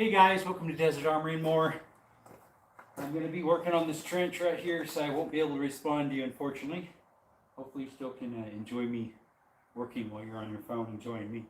Hey guys, welcome to Desert Armory and More. I'm going to be working on this trench right here, so I won't be able to respond to you, unfortunately. Hopefully you still can enjoy me working while you're on your phone enjoying me.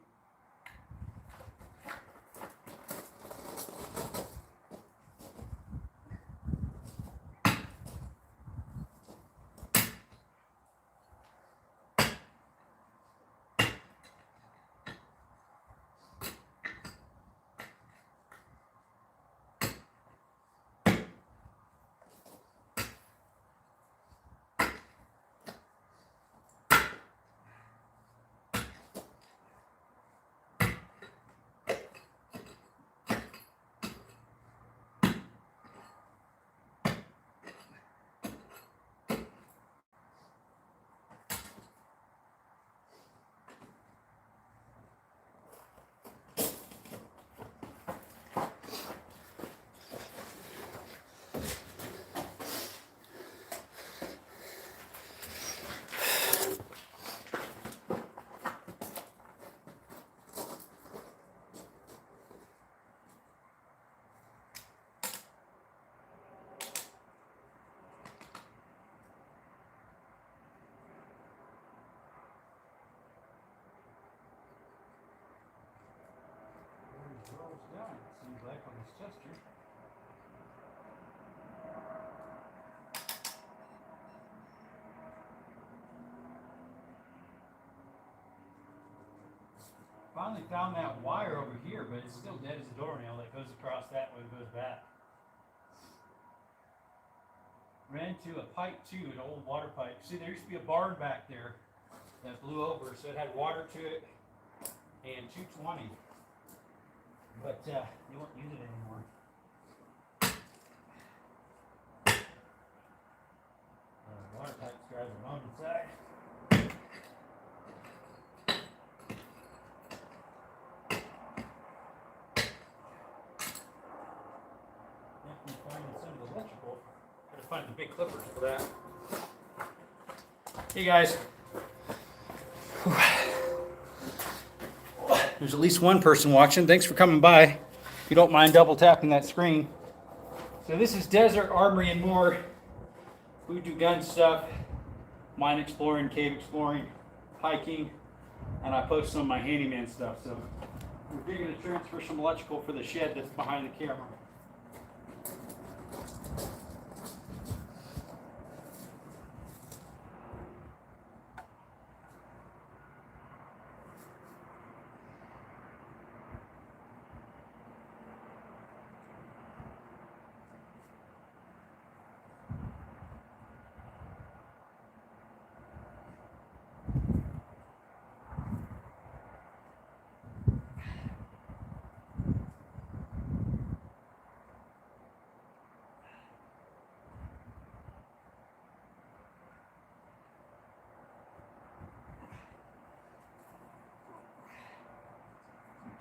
Seems like on this Chester. Finally found that wire over here, but it's still dead as a doornail that goes across that way and goes back. Ran to a pipe too, an old water pipe. See, there used to be a barn back there that blew over, so it had water to it and 220. But you won't use it anymore. Water pipes drive their own inside. Definitely finding some of the electrical. Gotta find the big clippers for that. Hey guys. There's at least one person watching. Thanks for coming by. If you don't mind double tapping that screen. So this is Desert Armory and More. We do gun stuff, mine exploring, cave exploring, hiking, and I post some of my handyman stuff. So we're digging a trench for some electrical for the shed that's behind the camera.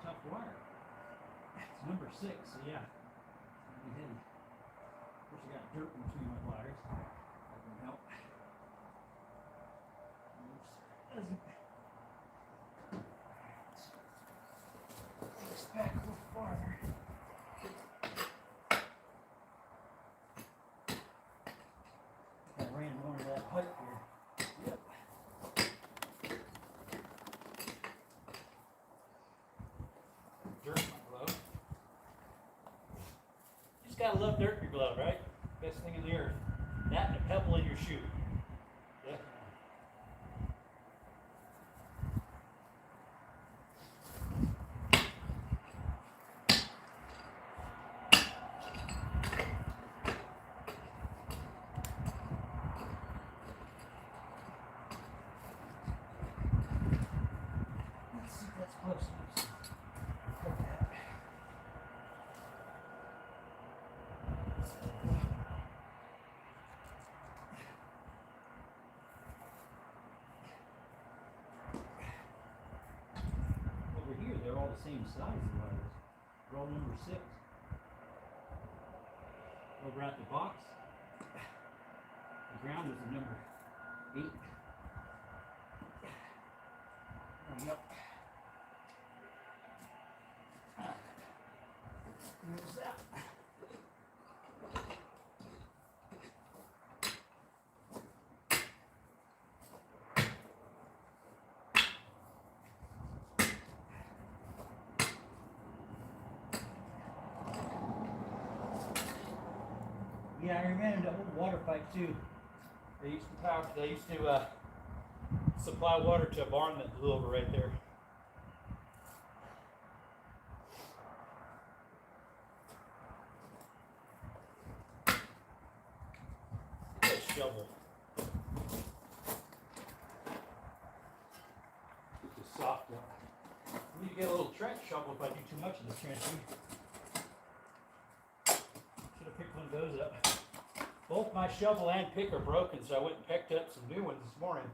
Tough wire. It's number 6, so yeah. Of course, I got dirt in between my wires. That can help. This back a little farther. I ran more of that pipe here. Yep. Dirt in my glove. You just gotta love dirt in your glove, right? Best thing in the earth. That and a pebble in your shoe. Yeah. Let's see if that's close enough. Like that. Over here, they're all the same size, the wires. They're all number 6. Over at the box, the ground is a number 8. Yep. Yeah, I ran into an old water pipe too. They used to supply water to a barn that blew over right there. That shovel. It's a soft one. I need to get a little trench shovel if I do too much of the trenching. Should have picked one of those up. Both my shovel and pick are broken, so I went and picked up some new ones this morning.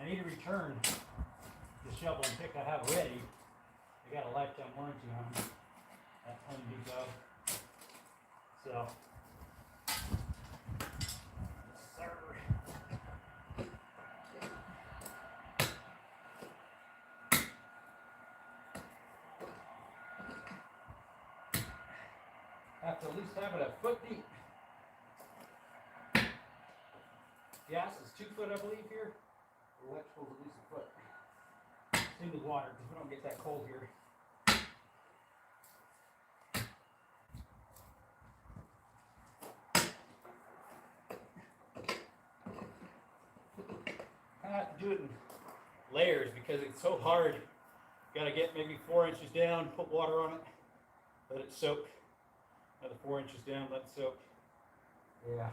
I need to return the shovel and pick I have ready. I got a lifetime warranty on them at Home Depot. So, yes, sir. Have to at least have it a foot deep. Gas is 2 foot, I believe, here. Electrical is at least a foot. Same with water, because we don't get that cold here. I have to do it in layers because it's so hard. Got to get maybe 4 inches down, put water on it, let it soak. Another 4 inches down, let it soak. Yeah.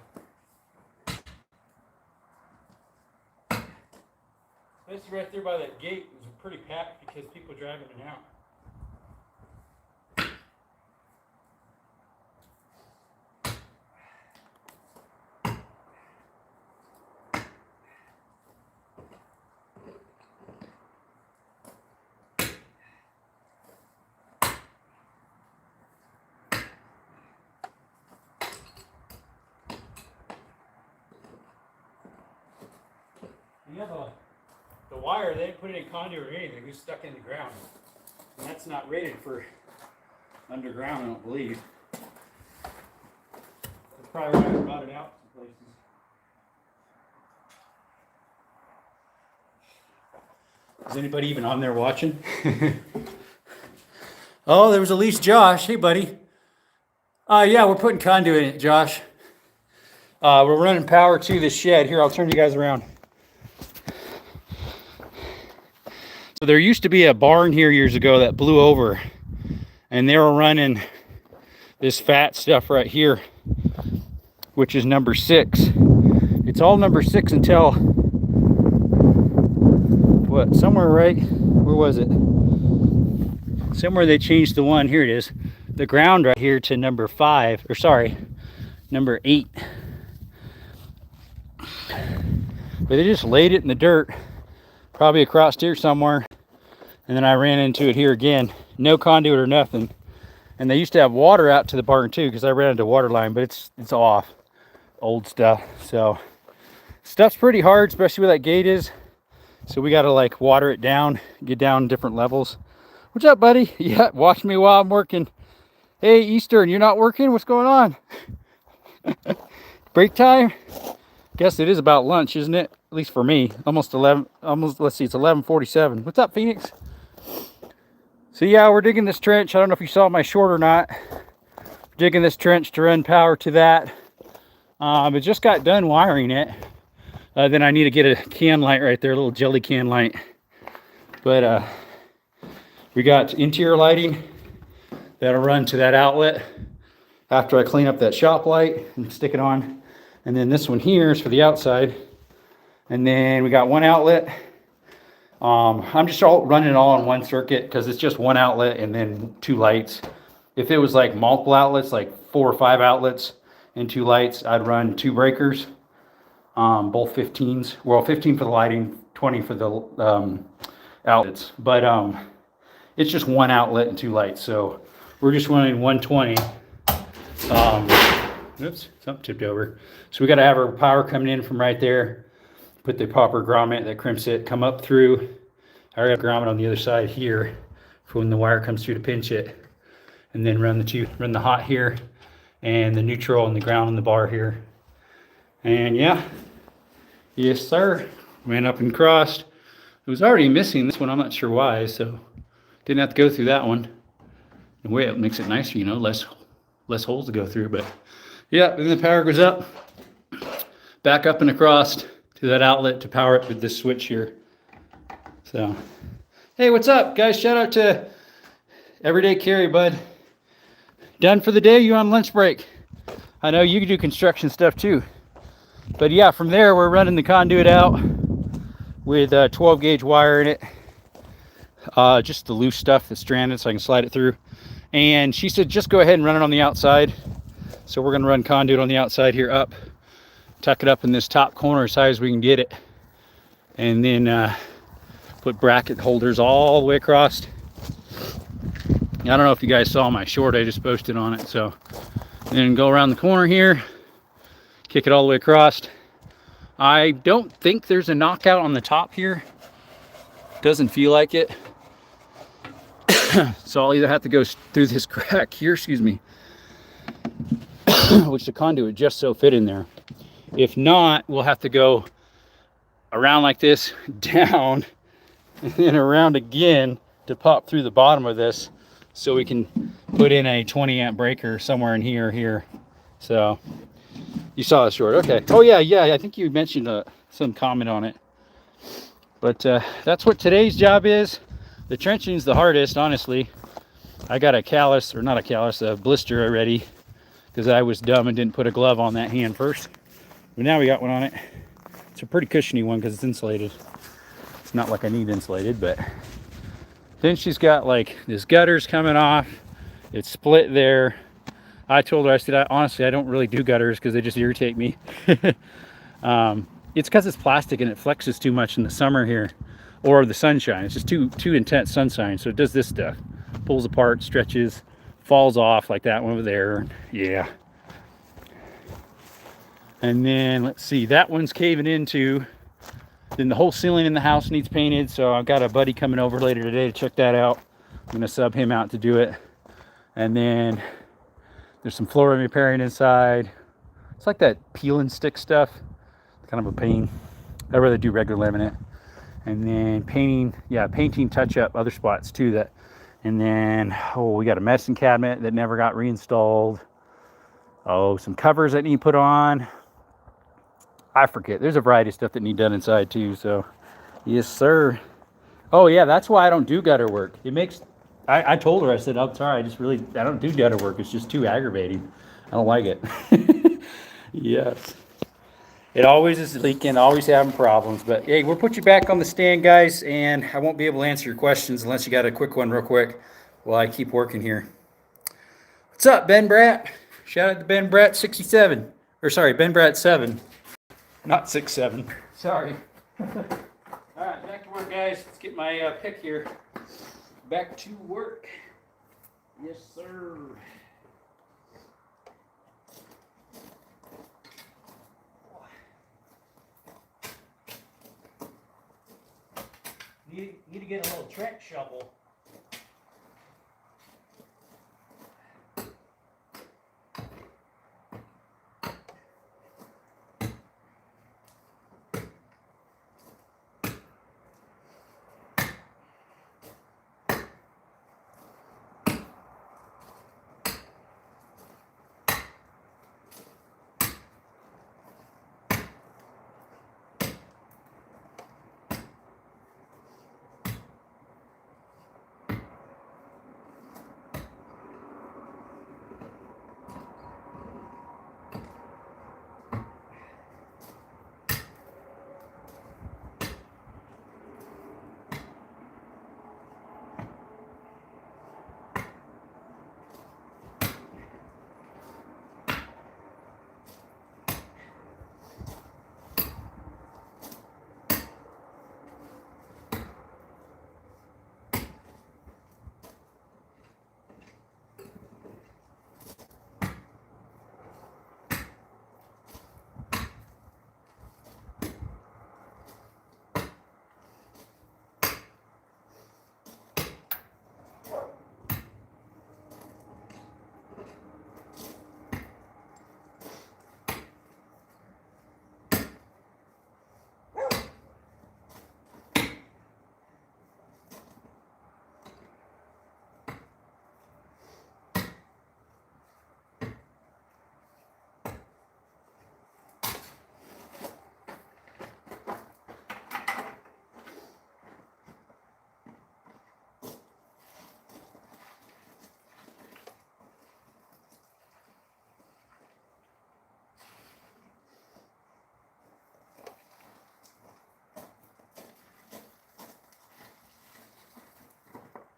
Especially right there by that gate, it was pretty packed because people drive in and out. You have the wire, they didn't put it in conduit or anything, it was stuck in the ground. And that's not rated for underground, I don't believe. That's probably why I brought it out some places. Is anybody even on there watching? Oh, there was at least Josh. Hey, buddy. Yeah, we're putting conduit in it, Josh. We're running power to this shed. Here, I'll turn you guys around. So there used to be a barn here years ago that blew over, and they were running this fat stuff right here, which is number 6. It's all number 6 until what? Somewhere right, where was it? Somewhere they changed the one. Here it is. The ground right here to number 5, or sorry, number 8. But they just laid it in the dirt, probably across here somewhere. And then I ran into it here again. No conduit or nothing. And they used to have water out to the barn too, because I ran into a water line, but it's off. Old stuff. So stuff's pretty hard, especially where that gate is. So we gotta like water it down, get down different levels. What's up, buddy? Yeah, watch me while I'm working. Hey, Eastern, you're not working? What's going on? Break time? Guess it is about lunch, isn't it? At least for me. Almost 11, let's see, it's 11:47. What's up, Phoenix? So yeah, we're digging this trench. I don't know if you saw my short or not. Digging this trench to run power to that. I just got done wiring it. Then I need to get a can light right there, a little jelly can light. But we got interior lighting that'll run to that outlet after I clean up that shop light and stick it on. And then this one here is for the outside. And then we got one outlet. I'm just running it all on one circuit because it's just one outlet and then 2 lights. If it was like multiple outlets, like 4 or 5 outlets and 2 lights, I'd run 2 breakers, both 15s. Well, 15 for the lighting, 20 for the outlets. But it's just one outlet and 2 lights. So we're just running 120. Oops, something tipped over. So we got to have our power coming in from right there. Put the proper grommet that crimps it, come up through. I already have grommet on the other side here for when the wire comes through to pinch it. and then run the hot here, and the neutral and the ground and the bar here. And yeah, yes sir, went up and crossed. It was already missing this one, I'm not sure why, so didn't have to go through that one. In a way, it makes it nicer, you know, less holes to go through. But yeah, then the power goes up, back up and across to that outlet to power it with this switch here. So, hey, what's up, guys? Shout out to Everyday Carry, bud. Done for the day? You on lunch break? I know you can do construction stuff too. But yeah, from there we're running the conduit out with 12 gauge wire in it. Just the loose stuff that's stranded so I can slide it through. And she said just go ahead and run it on the outside. So we're gonna run conduit on the outside here up, tuck it up in this top corner as high as we can get it, and then put bracket holders all the way across. I don't know if you guys saw my short I just posted on it. So then go around the corner here, kick it all the way across. I don't think there's a knockout on the top here. Doesn't feel like it. So I'll either have to go through this crack here, excuse me, which the conduit just so fit in there. If not, we'll have to go around like this, down, and then around again to pop through the bottom of this so we can put in a 20 amp breaker somewhere in here or here. So you saw the short, okay. Oh yeah, I think you mentioned some comment on it. But that's what today's job is. The trenching's the hardest, honestly. I got a callus, or not a callus, a blister already, because I was dumb and didn't put a glove on that hand first. But now we got one on it. It's a pretty cushiony one because it's insulated. It's not like I need insulated, but then she's got like this gutters coming off. It's split there. I told her, I said, honestly, I don't really do gutters because they just irritate me. It's because it's plastic and it flexes too much in the summer here, or the sunshine. It's just too intense sunshine, so it does this stuff. Pulls apart, stretches, falls off like that one over there. Yeah. And then let's see, that one's caving into. Then the whole ceiling in the house needs painted, so I've got a buddy coming over later today to check that out. I'm gonna sub him out to do it. And then there's some flooring repairing inside. It's like that peel and stick stuff. Kind of a pain. I'd rather do regular laminate. And then painting, yeah, painting touch up other spots too. That, and then we got a medicine cabinet that never got reinstalled. Oh, some covers that need put on. I forget. There's a variety of stuff that need done inside too. So, yes, sir. Oh yeah, that's why I don't do gutter work. It makes. I told her, I said, I'm sorry, I don't do gutter work. It's just too aggravating. I don't like it. Yes. It always is leaking, always having problems. But hey, we'll put you back on the stand, guys, and I won't be able to answer your questions unless you got a quick one real quick while I keep working here. What's up, Ben Bratt? Shout out to Ben Bratt 67. Or sorry, Ben Bratt 7. Not 6'7". Sorry. All right, back to work, guys. Let's get my pick here. Back to work. Yes, sir. Need to get a little trench shovel.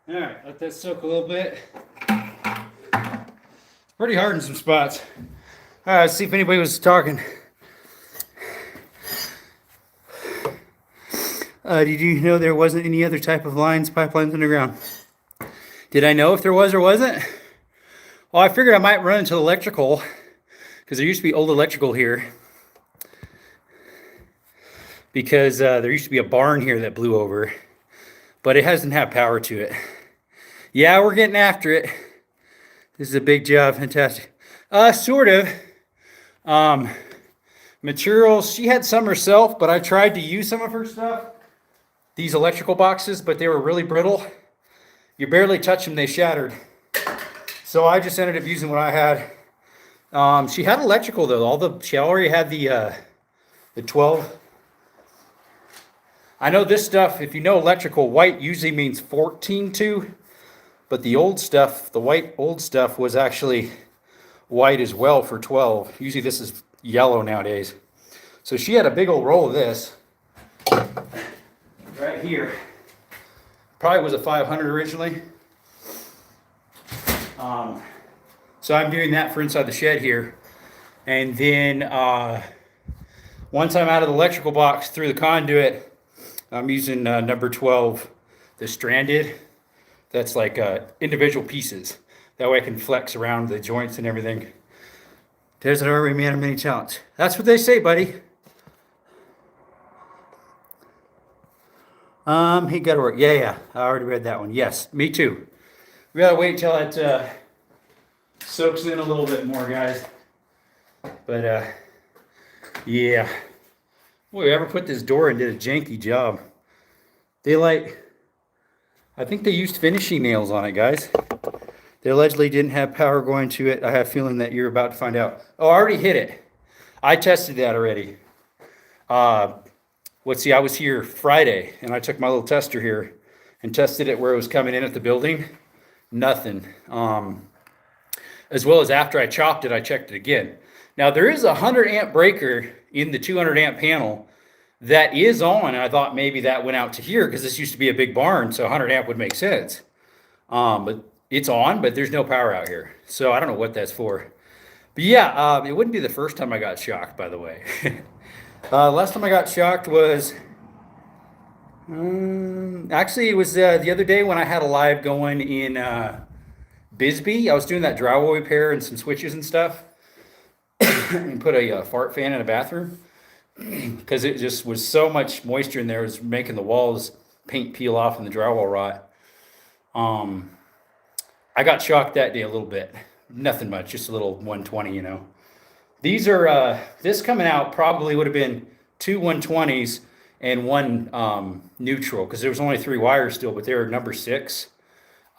All right, let that soak a little bit. It's pretty hard in some spots. All right, let's see if anybody was talking. Did you know there wasn't any other type of pipelines underground? Did I know if there was or wasn't? Well, I figured I might run into electrical because there used to be old electrical here. Because there used to be a barn here that blew over, but it hasn't had power to it. Yeah, we're getting after it. This is a big job, fantastic. Sort of. Materials, she had some herself, but I tried to use some of her stuff. These electrical boxes, but they were really brittle. You barely touch them, they shattered. So I just ended up using what I had. She had electrical though. She already had the 12. I know this stuff, if you know electrical, white usually means 14-2, but the old stuff, the white old stuff was actually white as well for 12. Usually this is yellow nowadays. So she had a big old roll of this right here. Probably was a 500 originally. So I'm doing that for inside the shed here. And then once I'm out of the electrical box through the conduit, I'm using number 12, the stranded. That's like individual pieces. That way I can flex around the joints and everything. Desert Army man of many talents. That's what they say, buddy. He got to work. Yeah. I already read that one. Yes, me too. We gotta wait until it soaks in a little bit more, guys. But yeah. Boy, whoever put this door in did a janky job. I think they used finishing nails on it, guys. They allegedly didn't have power going to it. I have a feeling that you're about to find out. Oh, I already hit it. I tested that already. I was here Friday, and I took my little tester here and tested it where it was coming in at the building. Nothing. As well as after I chopped it, I checked it again. Now, there is a 100 amp breaker in the 200 amp panel that is on, and I thought maybe that went out to here because this used to be a big barn, so 100 amp would make sense. But it's on, but there's no power out here. So I don't know what that's for. But yeah, it wouldn't be the first time I got shocked, by the way. Last time I got shocked was, actually it was the other day when I had a live going in Bisbee. I was doing that drywall repair and some switches and stuff. And put a fart fan in a bathroom. Because it just was so much moisture in there, it was making the walls paint peel off and the drywall rot. I got shocked that day a little bit. Nothing much, just a little 120, you know. These are, this coming out probably would have been 2 120s and one neutral, because there was only 3 wires still, but they were number 6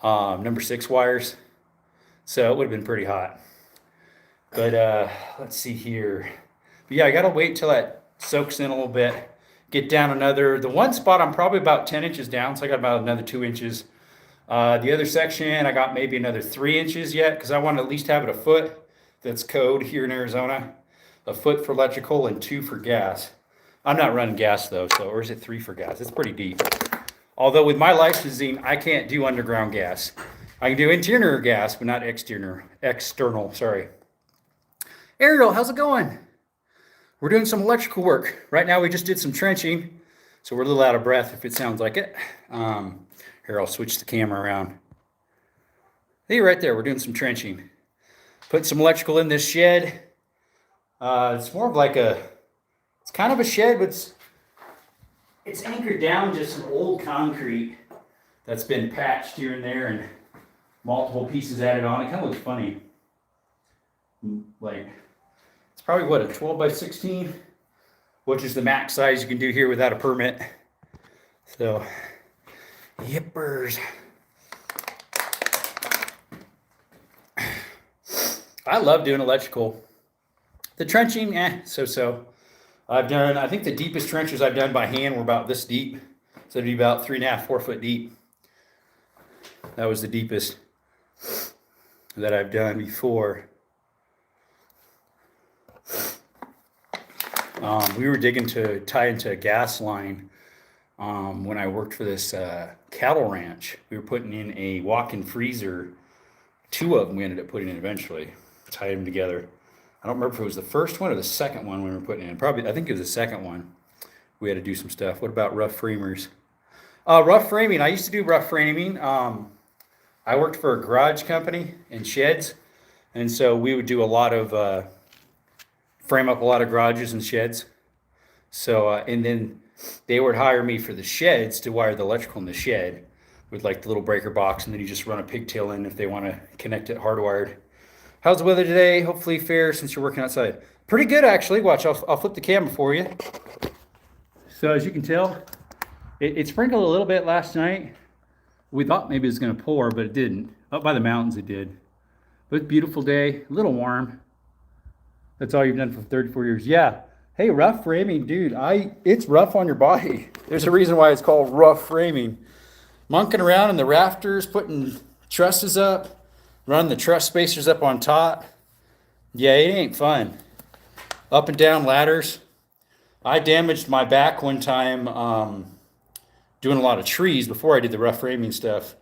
wires. So it would have been pretty hot. But let's see here. But yeah, I got to wait till that soaks in a little bit. Get down the one spot I'm probably about 10 inches down, so I got about another 2 inches. The other section, I got maybe another 3 inches yet, because I want to at least have it a foot. That's code here in Arizona. A foot for electrical and 2 for gas. I'm not running gas though, or is it 3 for gas? It's pretty deep. Although with my licensing, I can't do underground gas. I can do interior gas, but not external, sorry. Ariel, how's it going? We're doing some electrical work. Right now we just did some trenching, so we're a little out of breath if it sounds like it. Here, I'll switch the camera around. Hey, right there, we're doing some trenching. Put some electrical in this shed. It's more of like it's kind of a shed, but it's anchored down just some old concrete that's been patched here and there and multiple pieces added on. It kind of looks funny. Like, it's probably what, a 12 by 16, which is the max size you can do here without a permit. So, yippers. I love doing electrical. The trenching, so-so. I think the deepest trenches I've done by hand were about this deep. So it'd be about 3.5, 4 foot deep. That was the deepest that I've done before. We were digging to tie into a gas line when I worked for this cattle ranch. We were putting in a walk-in freezer. Two of them we ended up putting in eventually. Tied them together. I don't remember if it was the first one or the second one we were putting in. Probably, I think it was the second one. We had to do some stuff. What about rough framers? Rough framing. I used to do rough framing. I worked for a garage company in sheds, and so we would do a lot of frame up a lot of garages and sheds. So and then they would hire me for the sheds to wire the electrical in the shed with like the little breaker box, and then you just run a pigtail in if they want to connect it hardwired. How's the weather today? Hopefully fair since you're working outside. Pretty good actually. Watch, I'll flip the camera for you. So as you can tell, it sprinkled a little bit last night. We thought maybe it was going to pour, but it didn't. Up by the mountains it did. But beautiful day, a little warm. That's all you've done for 34 years. Yeah. Hey, rough framing, dude. It's rough on your body. There's a reason why it's called rough framing. Monkeying around in the rafters, putting trusses up, running the truss spacers up on top. Yeah, it ain't fun. Up and down ladders. I damaged my back one time doing a lot of trees before I did the rough framing stuff.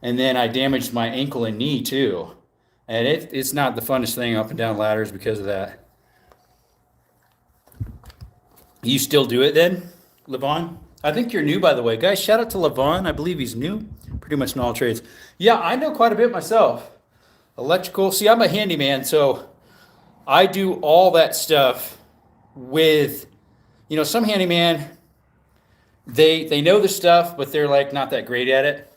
And then I damaged my ankle and knee too. And it's not the funnest thing up and down ladders because of that. You still do it then, Levon? I think you're new, by the way. Guys, shout out to Levon. I believe he's new. Pretty much in all trades. Yeah, I know quite a bit myself. Electrical. See, I'm a handyman, so I do all that stuff with, some handyman, they know the stuff, but they're like not that great at it.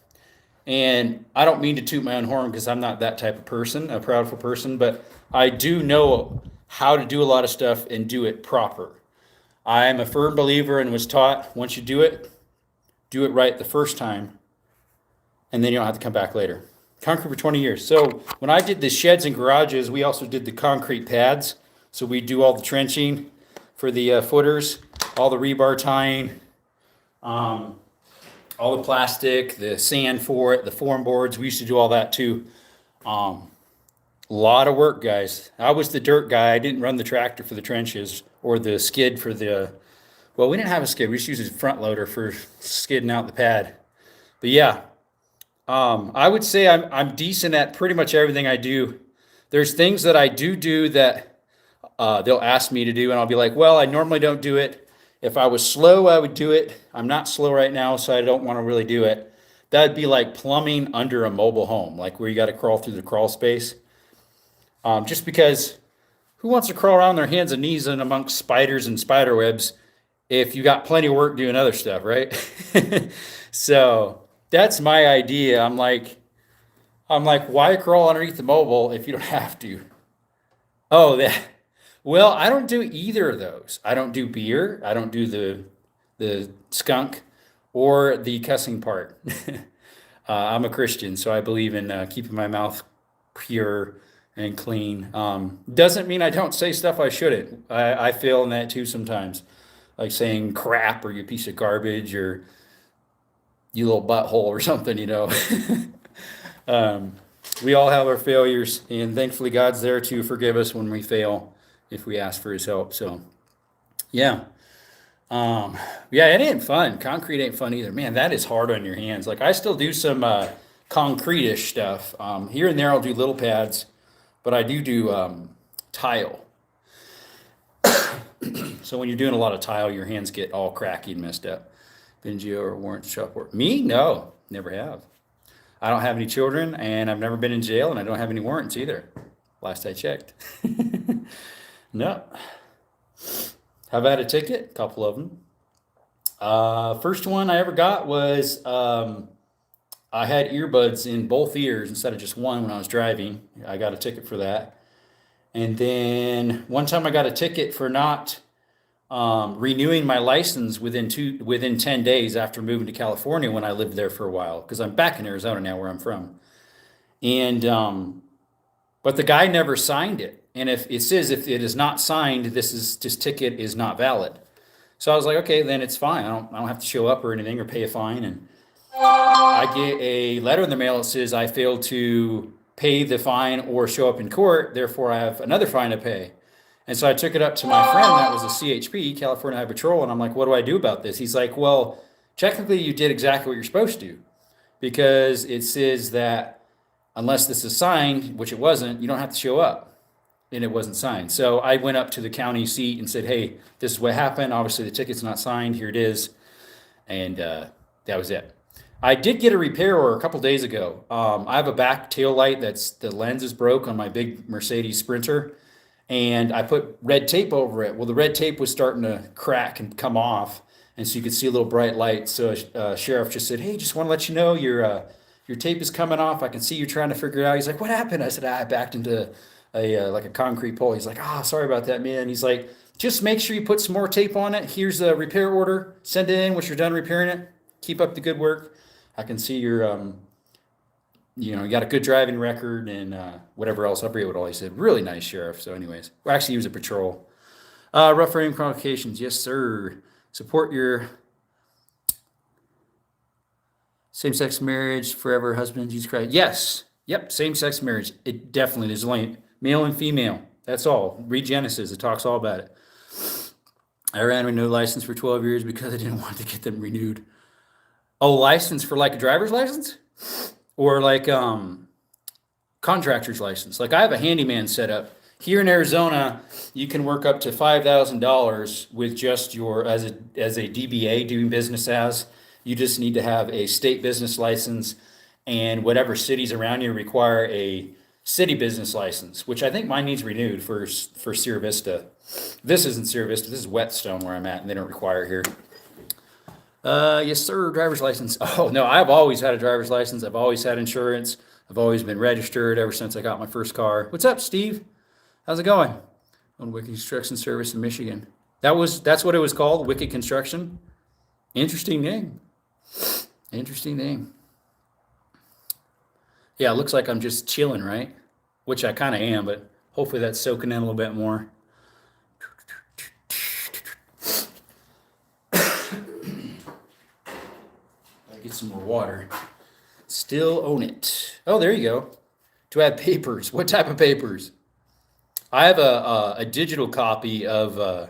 And I don't mean to toot my own horn because I'm not that type of person, a proudful person, but I do know how to do a lot of stuff and do it proper. I'm a firm believer and was taught once you do it right the first time, and then you don't have to come back later. Concrete for 20 years. So when I did the sheds and garages, we also did the concrete pads. So we do all the trenching for the footers, all the rebar tying, all the plastic, the sand for it, the form boards. We used to do all that too. A lot of work, guys. I was the dirt guy. I didn't run the tractor for the trenches or the skid for well, we didn't have a skid. We just used a front loader for skidding out the pad. But yeah, I would say I'm decent at pretty much everything I do. There's things that I do that they'll ask me to do, and I'll be like, well, I normally don't do it. If I was slow, I would do it. I'm not slow right now, so I don't want to really do it. That'd be like plumbing under a mobile home, like where you got to crawl through the crawl space. Just because who wants to crawl around their hands and knees and amongst spiders and spider webs if you got plenty of work doing other stuff, right? So that's my idea. I'm like, why crawl underneath the mobile if you don't have to? Oh, well, I don't do either of those. I don't do beer. I don't do the skunk or the cussing part. I'm a Christian, so I believe in keeping my mouth pure and clean. Doesn't mean I don't say stuff I shouldn't. I fail in that too sometimes, like saying crap or you piece of garbage or you little butthole or something, We all have our failures, and thankfully God's there to forgive us when we fail if we ask for his help. So yeah. Yeah, it ain't fun. Concrete ain't fun either. Man, that is hard on your hands. Like I still do some concrete-ish stuff. Here and there I'll do little pads, but I do tile. So when you're doing a lot of tile, your hands get all cracky and messed up. Bengio or warrant shop work? Me? No, never have. I don't have any children, and I've never been in jail, and I don't have any warrants either. Last I checked. No. Have I had a ticket? A couple of them. First one I ever got was I had earbuds in both ears instead of just one when I was driving. I got a ticket for that. And then one time I got a ticket for not renewing my license within 10 days after moving to California when I lived there for a while, because I'm back in Arizona now where I'm from. And but the guy never signed it. And if it says if it is not signed, this ticket is not valid. So I was like, okay, then it's fine. I don't have to show up or anything or pay a fine. And I get a letter in the mail that says I failed to pay the fine or show up in court. Therefore, I have another fine to pay. And so I took it up to my friend that was a CHP, California Highway Patrol, and I'm like, what do I do about this? He's like, well, technically you did exactly what you're supposed to, because it says that unless this is signed, which it wasn't, you don't have to show up. And it wasn't signed. So I went up to the county seat and said, hey, this is what happened. Obviously, the ticket's not signed. Here it is. And that was it. I did get a repair order a couple days ago. I have a back tail light that's the lens is broke on my big Mercedes Sprinter, and I put red tape over it. Well, the red tape was starting to crack and come off, and so you could see a little bright light. So sheriff just said, "Hey, just want to let you know your tape is coming off. I can see you're trying to figure it out." He's like, "What happened?" I said, "I backed into a like a concrete pole." He's like, "Ah, sorry about that, man." He's like, "Just make sure you put some more tape on it. Here's a repair order. Send it in once you're done repairing it. Keep up the good work. I can see you got a good driving record and whatever else." I forget what all he said. Really nice sheriff. So, anyways, well, actually, he was a patrol. Rough frame qualifications, yes, sir. Support your same-sex marriage, forever husband, Jesus Christ. Yes. Yep, same-sex marriage. It definitely is only male and female. That's all. Read Genesis. It talks all about it. I ran with no license for 12 years because I didn't want to get them renewed. Oh, license for like a driver's license? Or like contractor's license. Like I have a handyman set up. Here in Arizona, you can work up to $5,000 with just your as a DBA, doing business as. You just need to have a state business license, and whatever cities around you require a city business license, which I think mine needs renewed for Sierra Vista. This isn't Sierra Vista. This is Whetstone where I'm at, and they don't require it here. Yes, sir. Driver's license. Oh no, I've always had a driver's license. I've always had insurance. I've always been registered ever since I got my first car. What's up, Steve? How's it going? On Wicked Construction Service in Michigan. That's what it was called, Wicked Construction. Interesting name. Interesting name. Yeah, it looks like I'm just chilling, right? Which I kind of am, but hopefully that's soaking in a little bit more. Get some more water. Still own it. Oh, there you go. Do I have papers? What type of papers? I have a digital copy of.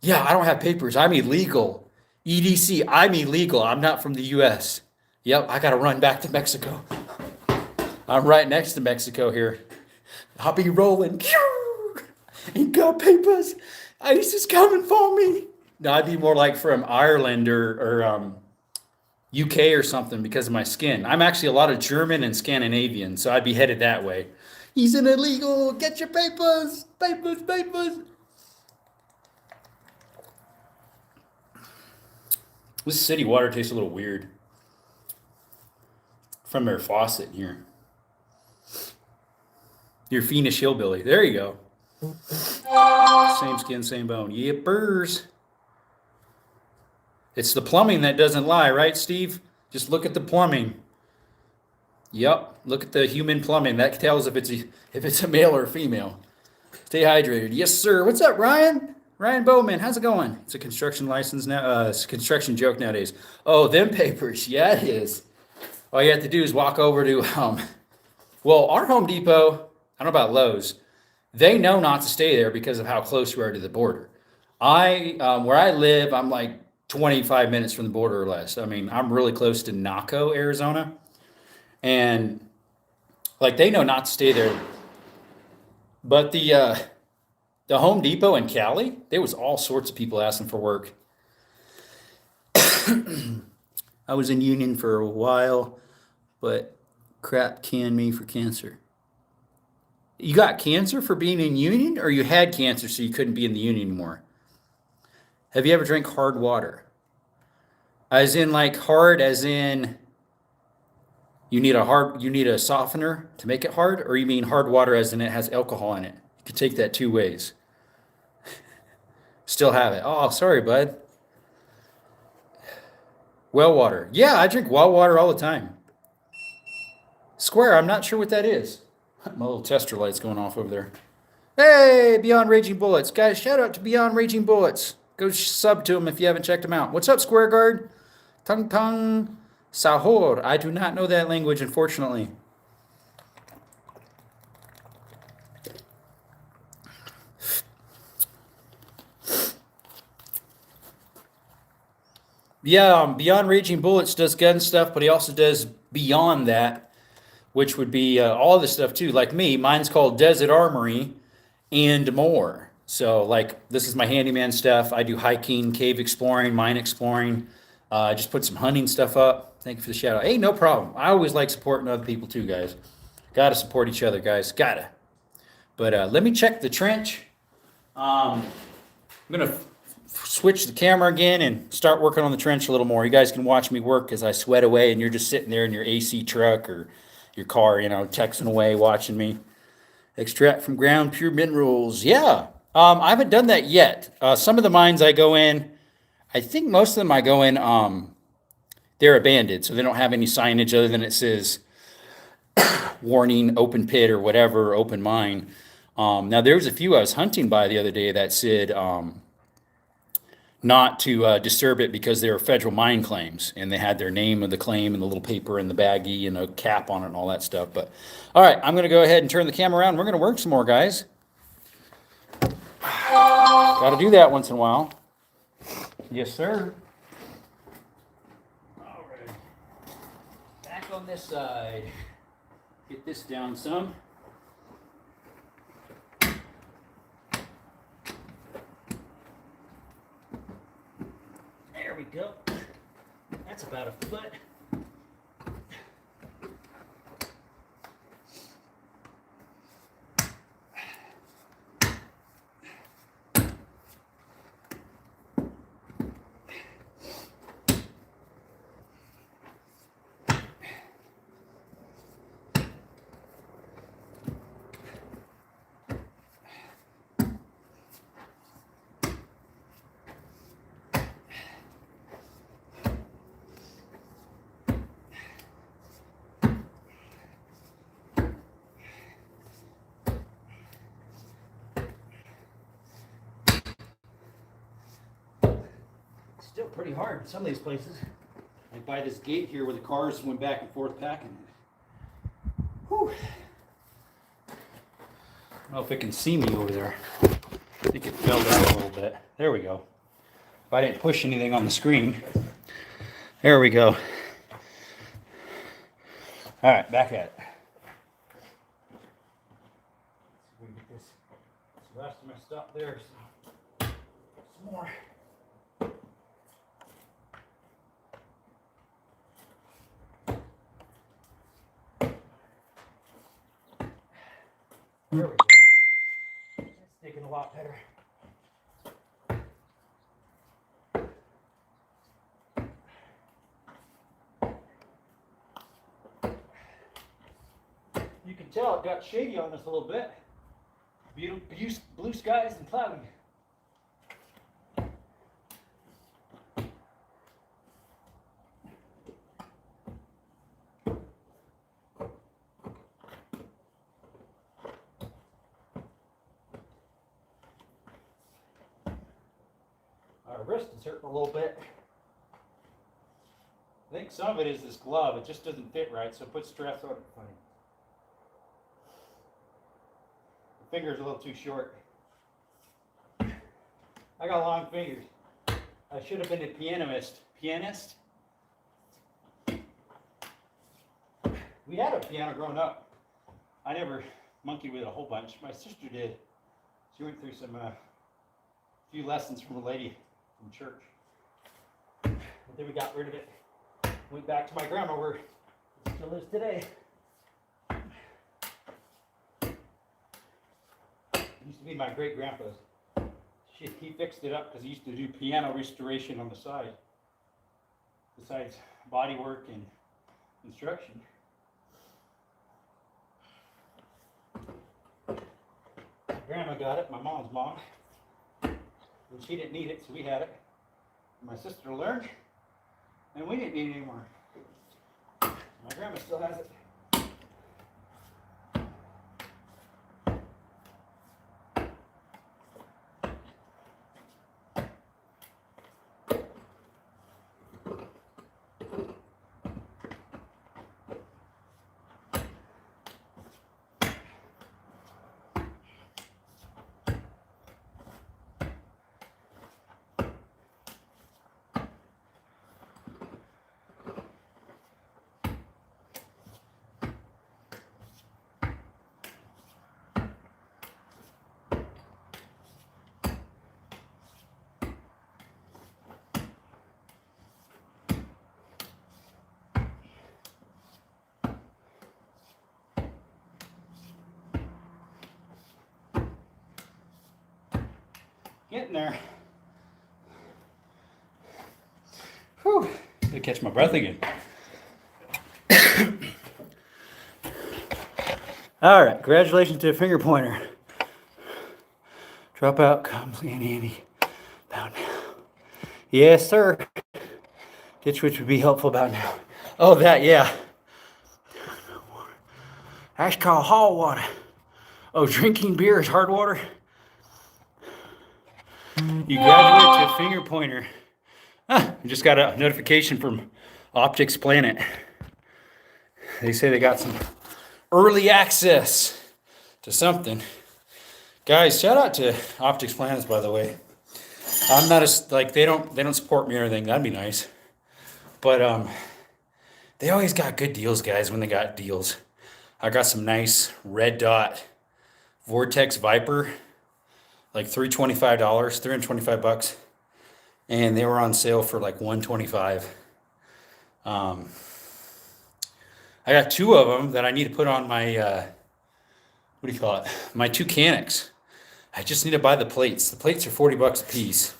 Yeah, I don't have papers. I'm illegal. EDC. I'm illegal. I'm not from the U.S. Yep, I got to run back to Mexico. I'm right next to Mexico here. I'll be rolling. Ain't got papers. ICE is coming for me. No, I'd be more like from Ireland or UK or something because of my skin. I'm actually a lot of German and Scandinavian, so I'd be headed that way. He's an illegal. Get your papers. Papers, papers. This city water tastes a little weird. From their faucet here. Your fiendish hillbilly. There you go. Same skin, same bone. Yippers. It's the plumbing that doesn't lie, right, Steve? Just look at the plumbing. Yep, look at the human plumbing. That tells if it's a male or a female. Stay hydrated. Yes, sir. What's up, Ryan? Ryan Bowman, how's it going? It's a construction license now. It's a construction joke nowadays. Oh, them papers. Yeah, it is. All you have to do is walk over to our Home Depot. I don't know about Lowe's. They know not to stay there because of how close we are to the border. Where I live, I'm like 25 minutes from the border or less. I mean, I'm really close to Naco, Arizona. And like they know not to stay there. But the Home Depot in Cali, there was all sorts of people asking for work. I was in union for a while, but crap canned me for cancer. You got cancer for being in union, or you had cancer so you couldn't be in the union anymore? Have you ever drank hard water? As in like hard as in you need a softener to make it hard, or you mean hard water as in it has alcohol in it? You could take that two ways. Still have it. Oh, sorry, bud. Well water. Yeah, I drink well water all the time. Square, I'm not sure what that is. My little tester light's going off over there. Hey, Beyond Raging Bullets. Guys, shout out to Beyond Raging Bullets. Go sub to them if you haven't checked them out. What's up, Square Guard? Tung Tung Sahor. I do not know that language, unfortunately. Yeah, Beyond Raging Bullets does gun stuff, but he also does beyond that, which would be all the stuff too. Like me, mine's called Desert Armory and more. So, like, this is my handyman stuff. I do hiking, cave exploring, mine exploring. I just put some hunting stuff up. Thank you for the shout out. Hey, no problem. I always like supporting other people too, guys. Gotta support each other, guys. Gotta. But let me check the trench. I'm gonna switch the camera again and start working on the trench a little more. You guys can watch me work as I sweat away, and you're just sitting there in your AC truck or your car, texting away, watching me. Extract from ground pure minerals. Yeah. I haven't done that yet. Some of the mines I go in, I think most of them I go in, they're abandoned, so they don't have any signage other than it says warning, open pit or whatever, open mine. Now there was a few I was hunting by the other day that said not to disturb it because they were federal mine claims, and they had their name of the claim and the little paper in the baggie and a cap on it and all that stuff. But all right, I'm going to go ahead and turn the camera around. We're going to work some more, guys. Got to do that once in a while. Yes, sir. All right. Back on this side. Get this down some. There we go. That's about a foot. Still pretty hard in some of these places. Like by this gate here where the cars went back and forth packing. Whew. I don't know if it can see me over there. I think it fell down a little bit. There we go. If I didn't push anything on the screen. There we go. All right, back at it. We get this rest of my stuff there. So some more. There we go. That's sticking a lot better. You can tell it got shady on us a little bit. Blue skies and cloudy. Our wrist is hurting a little bit. I think some of it is this glove. It just doesn't fit right, so it puts stress on it. Funny. The finger's a little too short. I got long fingers. I should have been a pianist. Pianist? We had a piano growing up. I never monkeyed with it a whole bunch. My sister did. She went through some few lessons from a lady from church. But then we got rid of it. Went back to my grandma where it still is today. It used to be my great grandpa's. He fixed it up because he used to do piano restoration on the side, besides body work and instruction. My grandma got it, my mom's mom. And she didn't need it, so we had it. My sister learned, and we didn't need it anymore. My grandma still has it. Getting there. Whew. Gotta catch my breath again. All right, congratulations to a finger pointer. Dropout comes in handy about now. Yes, sir. Ditch which would be helpful about now. Oh, that, yeah. That's called hall water. Oh, drinking beer is hard water? You graduate to a finger pointer. I just got a notification from Optics Planet. They say they got some early access to something. Guys, shout out to Optics Planet, by the way. I'm not as, like, they don't support me or anything. That'd be nice. But they always got good deals, guys, when they got deals. I got some nice red dot Vortex Viper, like $325, $325, and they were on sale for like $125. I got two of them that I need to put on my what do you call it? My two Canics. I just need to buy the plates. The plates are $40 a piece.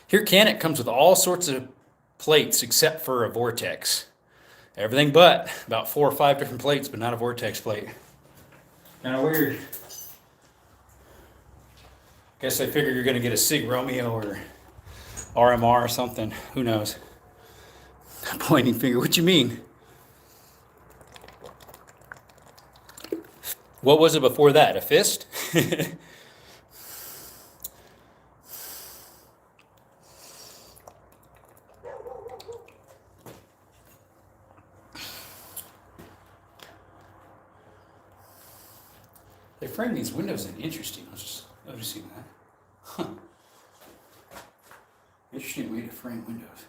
Here, Canic comes with all sorts of plates except for a Vortex. Everything but about 4 or 5 different plates, but not a Vortex plate. Kind of weird. Guess I figure you're going to get a Sig Romeo or RMR or something. Who knows? Pointing finger. What you mean? What was it before that? A fist? They frame these windows in interesting. I was just noticing that. Huh. Interesting way to frame windows.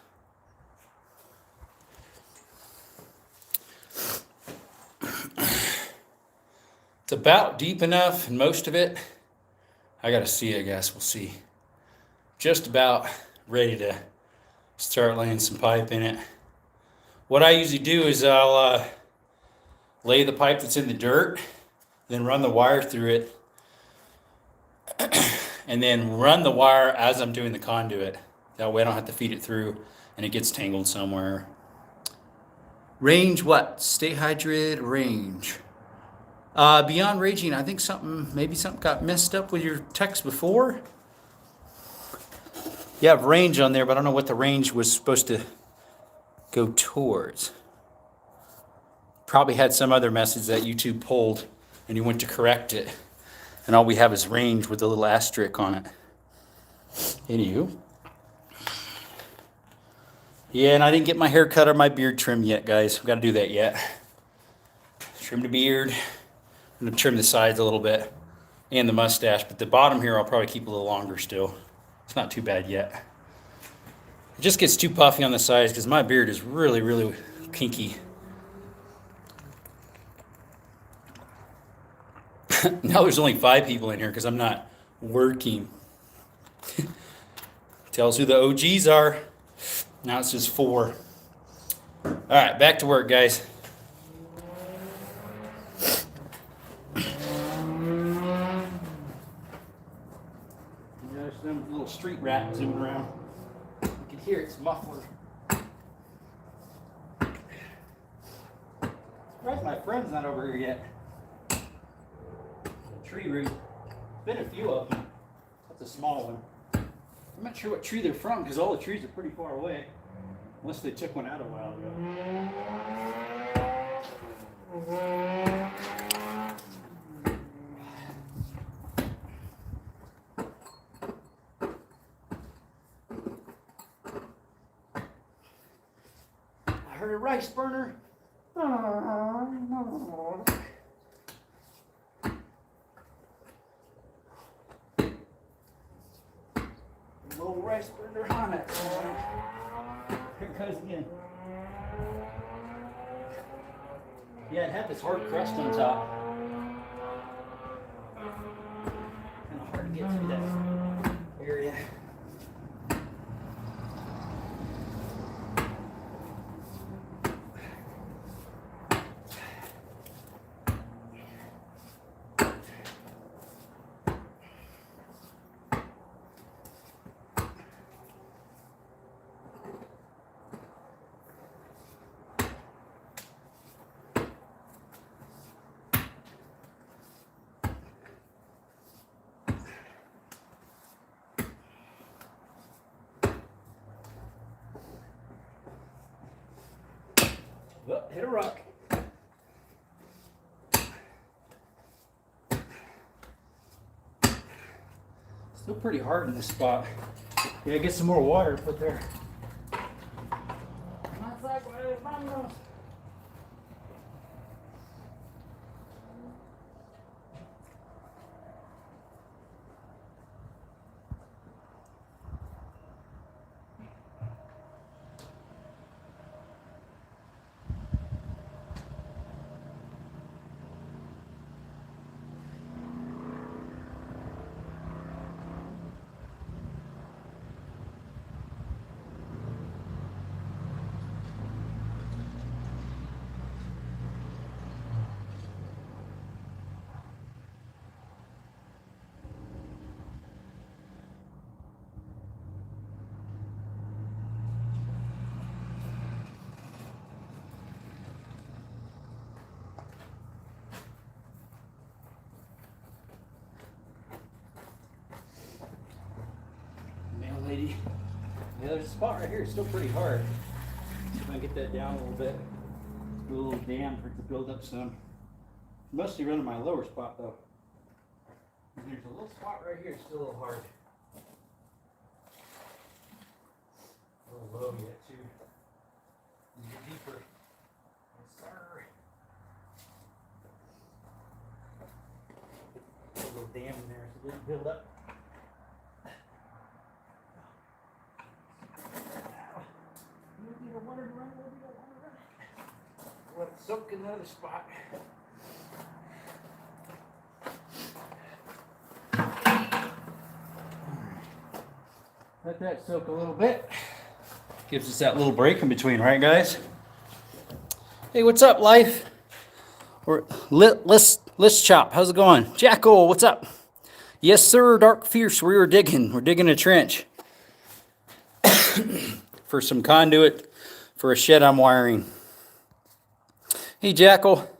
It's about deep enough, and most of it, I gotta see, I guess, we'll see. Just about ready to start laying some pipe in it. What I usually do is I'll lay the pipe that's in the dirt, then run the wire through it, and then run the wire as I'm doing the conduit. That way I don't have to feed it through and it gets tangled somewhere. Range what? Stay hydrated, range. Beyond raging, I think maybe something got messed up with your text before. You have range on there, but I don't know what the range was supposed to go towards. Probably had some other message that YouTube pulled and you went to correct it. And all we have is range with a little asterisk on it. Anywho. Yeah, and I didn't get my hair cut or my beard trimmed yet, guys. I've got to do that yet. Trim the beard. I'm going to trim the sides a little bit and the mustache, but the bottom here I'll probably keep a little longer still. It's not too bad yet. It just gets too puffy on the sides because my beard is really, really kinky. Now there's only 5 people in here because I'm not working. Tells who the OGs are. Now it's just 4. All right, back to work, guys. There's some little street rat zooming around. You can hear its muffler. Surprised my friend's not over here yet. Tree root. Been a few of them. That's a small one. I'm not sure what tree they're from because all the trees are pretty far away. Unless they took one out a while ago. I heard a rice burner. Little rice burner on it. Here it goes again. Yeah, it had this hard crust on top. Kind of hard to get through that area. Oh, hit a rock. Still pretty hard in this spot. Yeah, get some more water to put there. Lady. Yeah, there's a spot right here. It's still pretty hard. See if I can get that down a little bit. Do a little dam for it to build up some. Mostly running my lower spot though. And there's a little spot right here. It's still a little hard. A little low yet too. Need to get deeper. Yes, sir. Put a little dam in there so it doesn't build up. Let it soak in another spot. Let that soak a little bit. Gives us that little break in between, right, guys? Hey, what's up, life? Let's chop. How's it going? Jackal, what's up? Yes, sir. Dark Fierce. We were digging. We're digging a trench for some conduit for a shed I'm wiring. Hey, Jackal.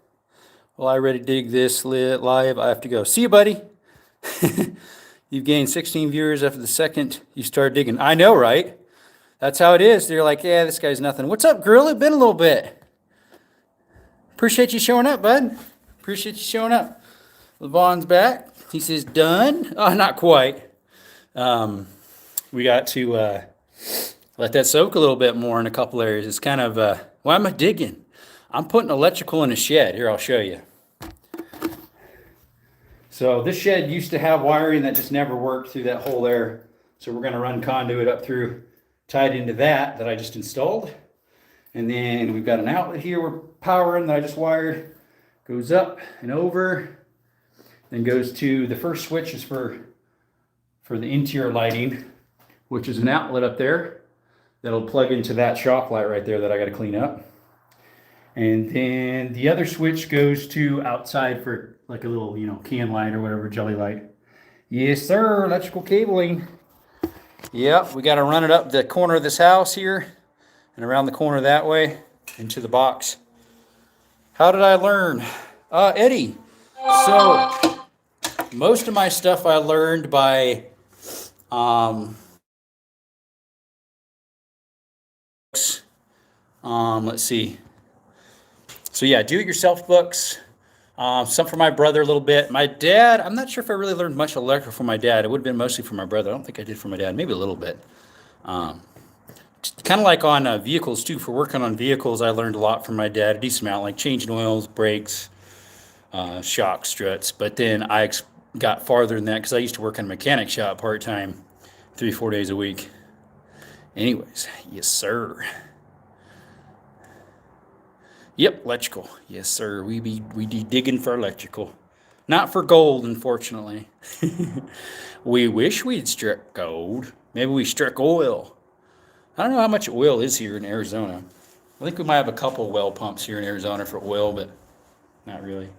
Well, I ready to dig this live. I have to go. See you, buddy. You've gained 16 viewers after the second you start digging. I know, right? That's how it is. They're like, yeah, this guy's nothing. What's up, Gorilla? Been a little bit. Appreciate you showing up, bud. Appreciate you showing up. Levon's back. He says, done. Oh, not quite. We got to let that soak a little bit more in a couple areas. It's kind of, why am I digging? I'm putting electrical in a shed. Here, I'll show you. So this shed used to have wiring that just never worked through that hole there. So we're going to run conduit up through, tied into that I just installed. And then we've got an outlet here we're powering that I just wired. Goes up and over. Then goes to the first switch is for the interior lighting, which is an outlet up there that'll plug into that shop light right there that I got to clean up. And then the other switch goes to outside for like a little, can light or whatever, jelly light. Yes, sir. Electrical cabling. Yep, we got to run it up the corner of this house here and around the corner that way into the box. How did I learn? Eddie. So most of my stuff I learned by let's see. So yeah, do-it-yourself books. Some for my brother a little bit. My dad, I'm not sure if I really learned much electrical from my dad. It would have been mostly from my brother. I don't think I did from my dad. Maybe a little bit. Kind of like on vehicles too. For working on vehicles, I learned a lot from my dad. A decent amount, like changing oils, brakes, shock struts. But then I got farther than that because I used to work in a mechanic shop part-time, 3-4 days a week. Anyways, yes, sir. Yep, electrical. Yes, sir. We be digging for electrical. Not for gold, unfortunately. We wish we'd struck gold. Maybe we struck oil. I don't know how much oil is here in Arizona. I think we might have a couple well pumps here in Arizona for oil, but not really.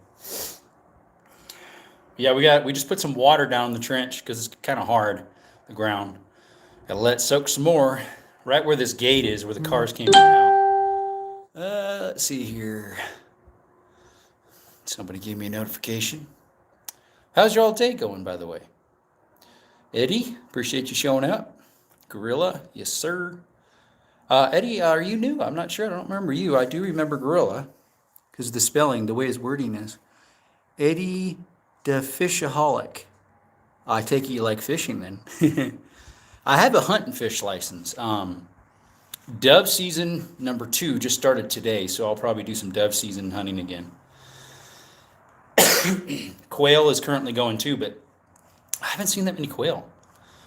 Yeah, we just put some water down in the trench because it's kind of hard, the ground. Gotta let it soak some more. Right where this gate is, where the cars came in and out. Let's see here. Somebody gave me a notification. How's your all day going, by the way? Eddie, appreciate you showing up. Gorilla, yes, sir. Eddie, are you new? I'm not sure. I don't remember you. I do remember Gorilla because the spelling, the way his wording is. Eddie the Fishaholic. I take it you like fishing then. I have a hunt and fish license. Dove season number 2 just started today, so I'll probably do some dove season hunting again. Quail is currently going too, but I haven't seen that many quail,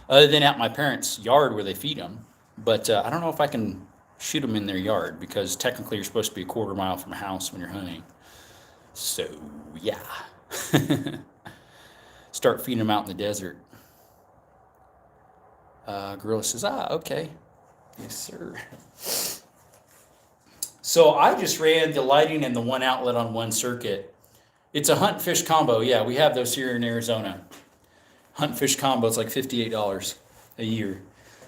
other than at my parents' yard where they feed them. But I don't know if I can shoot them in their yard because technically you're supposed to be a quarter mile from a house when you're hunting. So yeah, start feeding them out in the desert. Gorilla says, okay. Yes, sir. So I just ran the lighting and the one outlet on one circuit. It's a hunt fish combo. Yeah, we have those here in Arizona. Hunt fish combo is like $58 a year.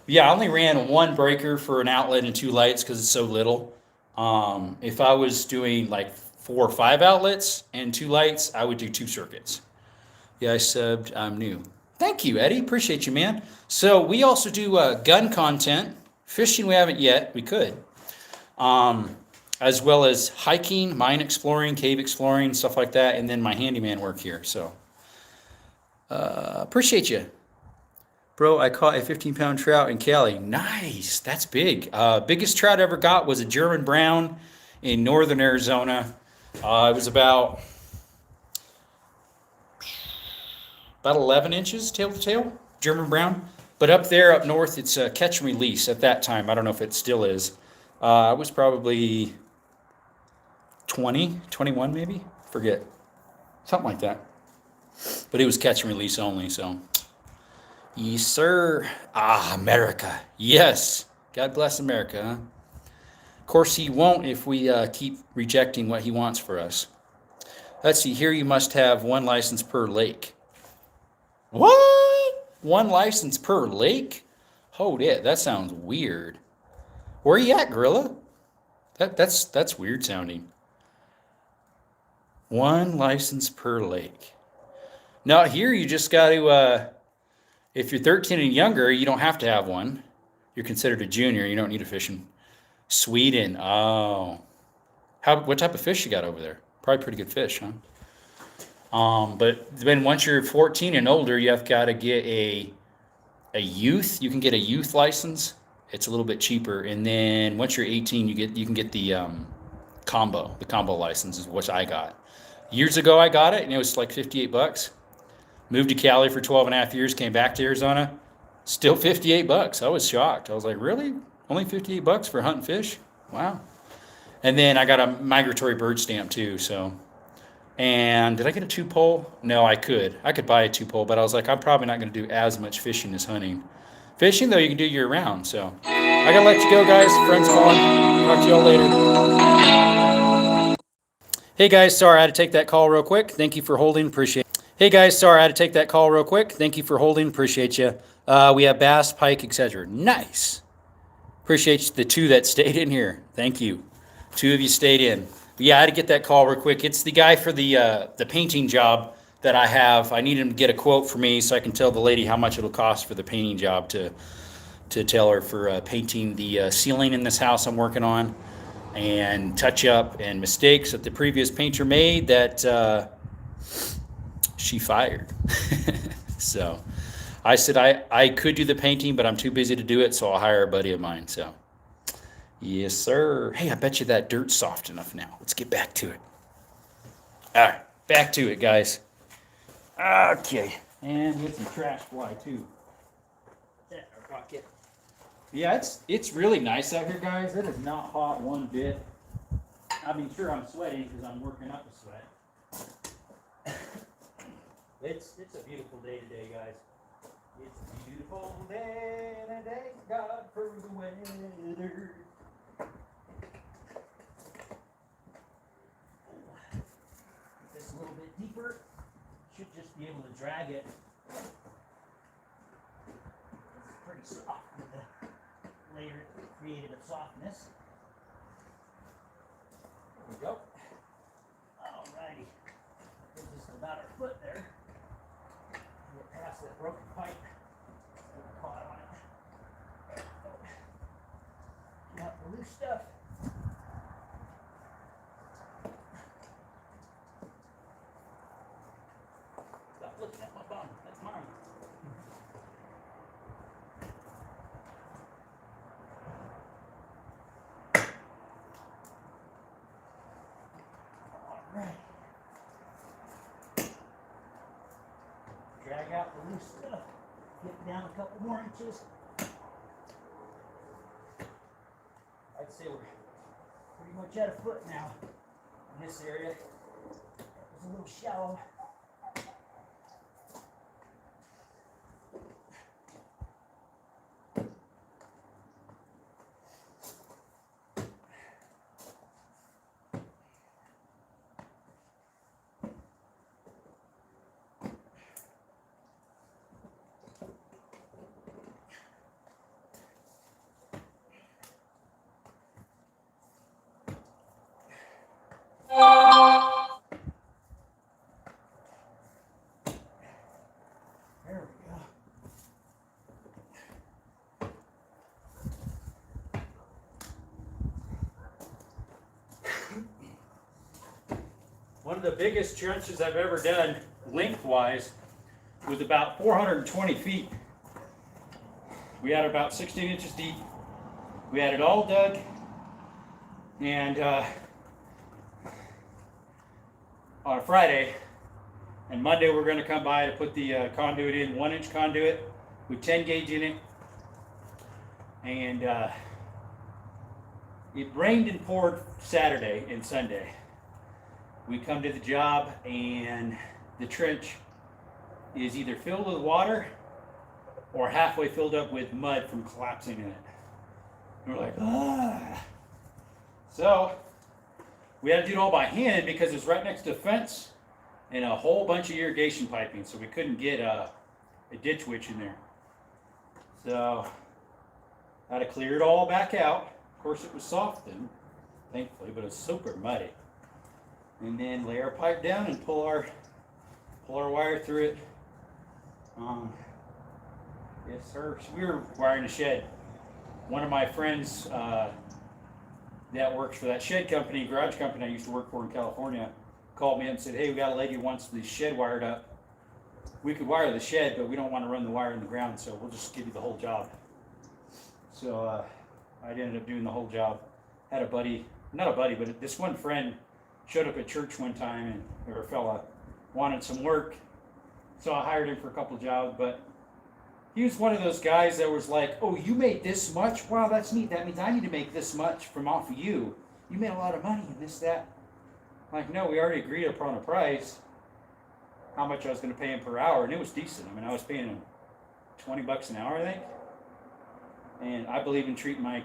Yeah, I only ran one breaker for an outlet and 2 lights because it's so little. If I was doing like 4 or 5 outlets and 2 lights, I would do 2 circuits. Yeah, I subbed. I'm new. Thank you, Eddie. Appreciate you, man. So we also do gun content. Fishing we haven't yet. We could. As well as hiking, mine exploring, cave exploring, stuff like that, and then my handyman work here. So appreciate you. Bro, I caught a 15-pound trout in Cali. Nice. That's big. Biggest trout I ever got was a German brown in northern Arizona. It was about 11 inches tail to tail, German brown. But up there, up north, it's a catch and release at that time. I don't know if it still is. It was probably 20, 21 maybe. Forget. Something like that. But it was catch and release only, so. Yes, sir. America. Yes. God bless America, huh? Of course, he won't if we keep rejecting what he wants for us. Let's see. Here you must have 1 license per lake. What? 1 license per lake? Hold it. That sounds weird. Where are you at, Gorilla? That's weird sounding. 1 license per lake. Now here you just got to, if you're 13 and younger, you don't have to have one. You're considered a junior. You don't need a fishing. Sweden. Oh. What type of fish you got over there? Probably pretty good fish, huh? But then once you're 14 and older, you have got to get a youth. You can get a youth license. It's a little bit cheaper. And then once you're 18, you can get the combo license, is what I got. Years ago, I got it, and it was like $58. Moved to Cali for 12 and a half years, came back to Arizona, still $58. I was shocked. I was like, really? Only $58 for hunting fish? Wow. And then I got a migratory bird stamp too, so. And did I get a 2-pole? No, I could. I could buy a 2-pole, but I was like, I'm probably not going to do as much fishing as hunting. Fishing, though, you can do year round, so. I got to let you go, guys. Friends calling. Talk to y'all later. Hey, guys. Sorry, I had to take that call real quick. Thank you for holding. Appreciate it. Hey, guys. Sorry, I had to take that call real quick. Thank you for holding. Appreciate you. We have bass, pike, etc. Nice. Appreciate the 2 that stayed in here. Thank you. 2 of you stayed in. But yeah, I had to get that call real quick. It's the guy for the painting job that I have. I need him to get a quote for me so I can tell the lady how much it'll cost for the painting job to tell her for painting the ceiling in this house I'm working on, and touch up and mistakes that the previous painter made that she fired. So I said I could do the painting, but I'm too busy to do it, so I'll hire a buddy of mine. So yes, sir. Hey, I bet you that dirt's soft enough now. Let's get back to it. All right, back to it, guys. Okay. And get some trash fly, too. In our pocket. Yeah, it's really nice out here, guys. It is not hot one bit. I mean, sure, I'm sweating because I'm working up a sweat. It's a beautiful day today, guys. It's a beautiful day, and a day God for the weather. This a little bit deeper. Should just be able to drag it. It's pretty soft with the layer created of softness. There we go. Alrighty. Gives us about our foot there. Get past that broken pipe. Caught on it. Oh. Yep. looking at my bum. That's mine. All right. Drag out the loose stuff. Get down a couple more inches. I'd say we're pretty much at a foot now in this area. It was a little shallow. There we go. One of the biggest trenches I've ever done lengthwise was about 420 feet. We had about 16 inches deep. We had it all dug, and on a Friday, and Monday we're going to come by to put the conduit in, 1-inch conduit with 10 gauge in it. And it rained and poured Saturday and Sunday. We come to the job and the trench is either filled with water or halfway filled up with mud from collapsing in it. And we're like, ah. So we had to do it all by hand because it's right next to a fence and a whole bunch of irrigation piping, so we couldn't get a ditch witch in there. So I had to clear it all back out. Of course, it was softened, thankfully, but it's super muddy. And then lay our pipe down and pull our wire through it. Yes, sir. So we were wiring a shed. One of my friends that works for that shed company, garage company I used to work for in California, called me up and said, hey, we got a lady who wants the shed wired up. We could wire the shed, but we don't want to run the wire in the ground, so we'll just give you the whole job. So I ended up doing the whole job. Had a buddy, not a buddy, but this one friend showed up at church one time, and there a fella wanted some work. So I hired him for a couple of jobs, but he was one of those guys that was like, oh, you made this much? Wow, that's neat. That means I need to make this much from off of you. You made a lot of money and this, that. I'm like, no, we already agreed upon a price, how much I was going to pay him per hour, and it was decent. I mean, I was paying him $20 an hour, I think. And I believe in treating my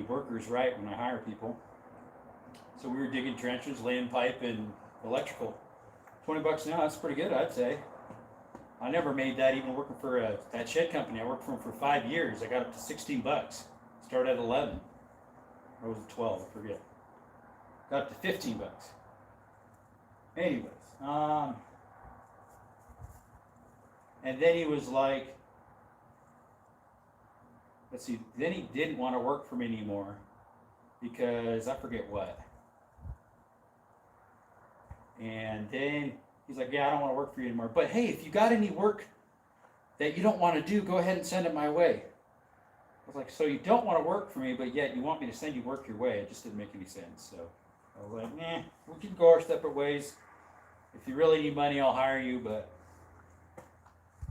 workers right when I hire people. So we were digging trenches, laying pipe, and electrical. $20 an hour, that's pretty good, I'd say. I never made that even working for that shed company. I worked for them for 5 years. I got up to $16. Started at 11. Or was it 12? I forget. Got up to $15. Anyways, and then he was like, let's see, then he didn't want to work for me anymore because I forget what. And then he's like, yeah, I don't want to work for you anymore. But hey, if you got any work that you don't want to do, go ahead and send it my way. I was like, so you don't want to work for me, but yet you want me to send you work your way. It just didn't make any sense. So I was like, nah, we can go our separate ways. If you really need money, I'll hire you. But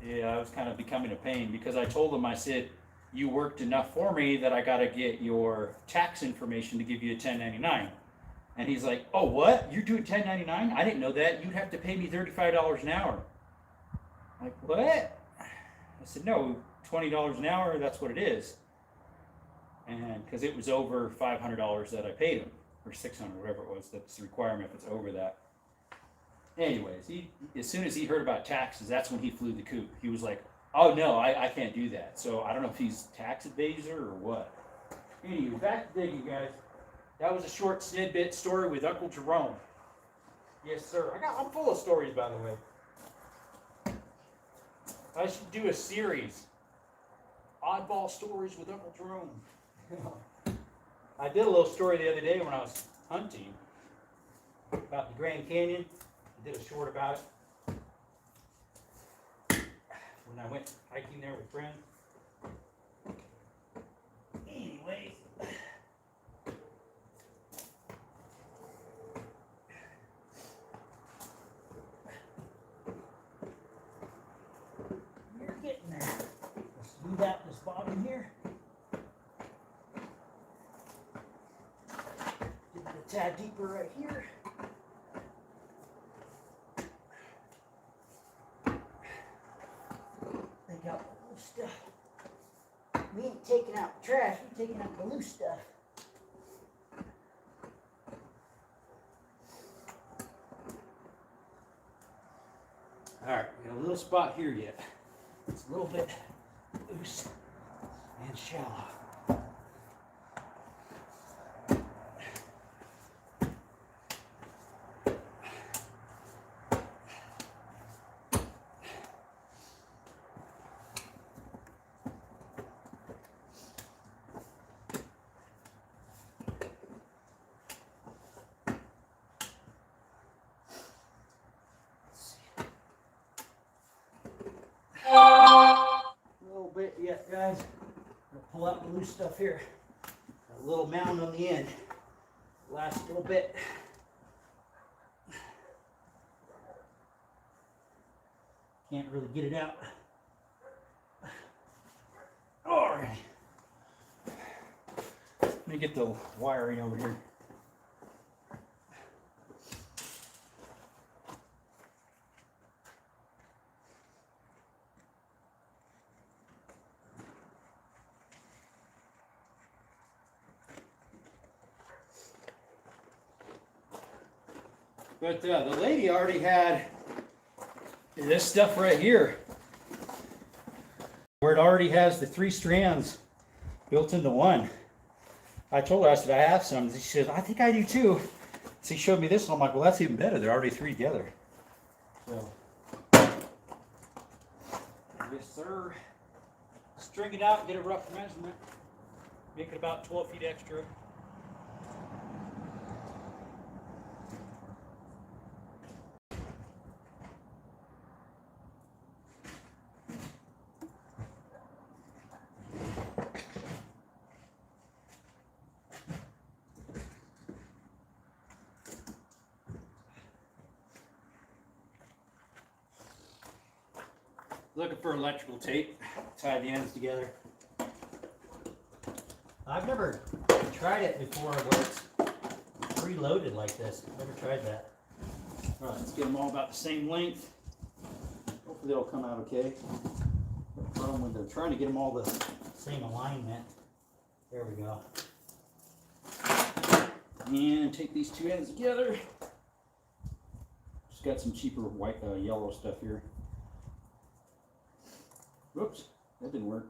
yeah, I was kind of becoming a pain because I told him, I said, you worked enough for me that I got to get your tax information to give you a 1099. And he's like, oh, what? You're doing 1099? I didn't know that. You'd have to pay me $35 an hour. I'm like, what? I said, no, $20 an hour, that's what it is. And because it was over $500 that I paid him, or $600, whatever it was, that's the requirement if it's over that. Anyways, as soon as he heard about taxes, that's when he flew the coop. He was like, oh, no, I can't do that. So I don't know if he's tax evader or what. Anyway, back to digging, guys. That was a short snippet story with Uncle Jerome. Yes, sir. I'm full of stories, by the way. I should do a series. Oddball stories with Uncle Jerome. I did a little story the other day when I was hunting about the Grand Canyon. I did a short about it. when I went hiking there with friends. Anyways. We're getting there. Let's do that this bottom here. Get it a tad deeper right here. They got the loose stuff. We ain't taking out the trash, we're taking out the loose stuff. Alright, we got a little spot here yet. It's a little bit loose and shallow. Bit yet, guys. I'm gonna pull out the loose stuff here. Got a little mound on the end. Last little bit. Can't really get it out. All right. Let me get the wiring over here. But the lady already had this stuff right here, where it already has the 3 strands built into one. I told her, I said, I have some. She said, I think I do too. So she showed me this, and I'm like, well, that's even better. They're already 3 together. So, yes, sir. String it out, get a rough measurement. Make it about 12 feet extra. Looking for electrical tape, tie the ends together. I've never tried it before where it's preloaded like this. Never tried that. All right, let's get them all about the same length. Hopefully they'll come out okay. The problem with they're trying to get them all the same alignment. There we go. And take these 2 ends together. Just got some cheaper white, yellow stuff here. Whoops, that didn't work.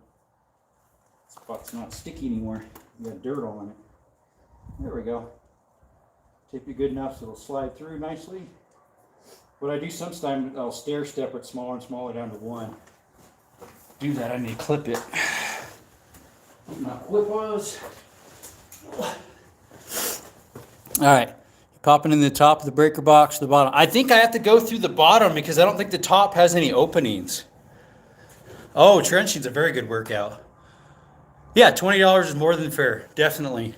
This spot's not sticky anymore. You got dirt all on it. There we go. Tape it good enough so it'll slide through nicely. What I do sometimes, I'll stair step it smaller and smaller down to 1. To do that, I need to clip it. My clip was. All right, popping in the top of the breaker box, the bottom. I think I have to go through the bottom because I don't think the top has any openings. Oh, trenching's a very good workout. Yeah, $20 is more than fair, definitely.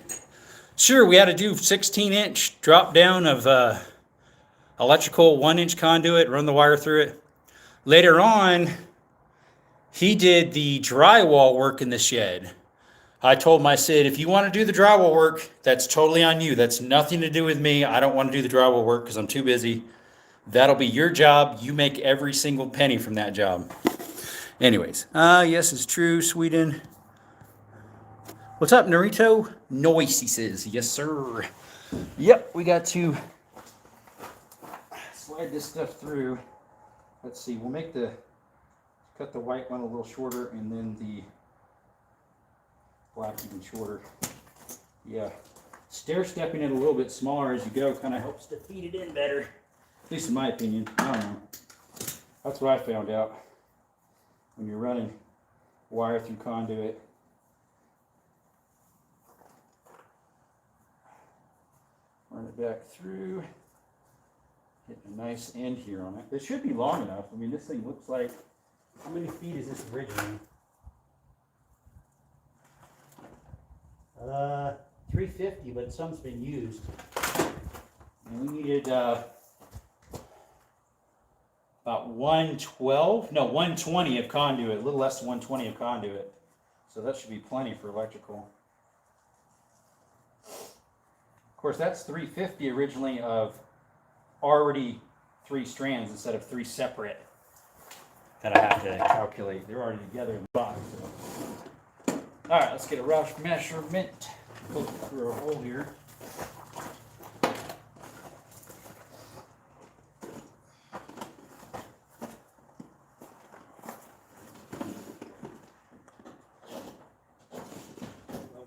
Sure, we had to do 16-inch drop down of electrical 1-inch conduit, run the wire through it. Later on, he did the drywall work in the shed. I told him, I said, if you want to do the drywall work, that's totally on you. That's nothing to do with me. I don't want to do the drywall work because I'm too busy. That'll be your job. You make every single penny from that job. Anyways, yes, it's true, Sweden. What's up, Narito? Noise, he says. Yes, sir. Yep, we got to slide this stuff through. Let's see, we'll cut the white one a little shorter and then the black even shorter. Yeah, stair stepping it a little bit smaller as you go kind of helps to feed it in better. At least in my opinion. I don't know. That's what I found out. When you're running wire through conduit. Run it back through. Get a nice end here on it. It should be long enough. I mean, this thing looks like How many feet is this originally? 350, but some's been used. And we needed about 112, no, 120 of conduit, a little less than 120 of conduit. So that should be plenty for electrical. Of course, that's 350 originally of already 3 strands instead of 3 separate that I have to calculate. They're already together in the box. So. All right, let's get a rough measurement. Poke it through a hole here.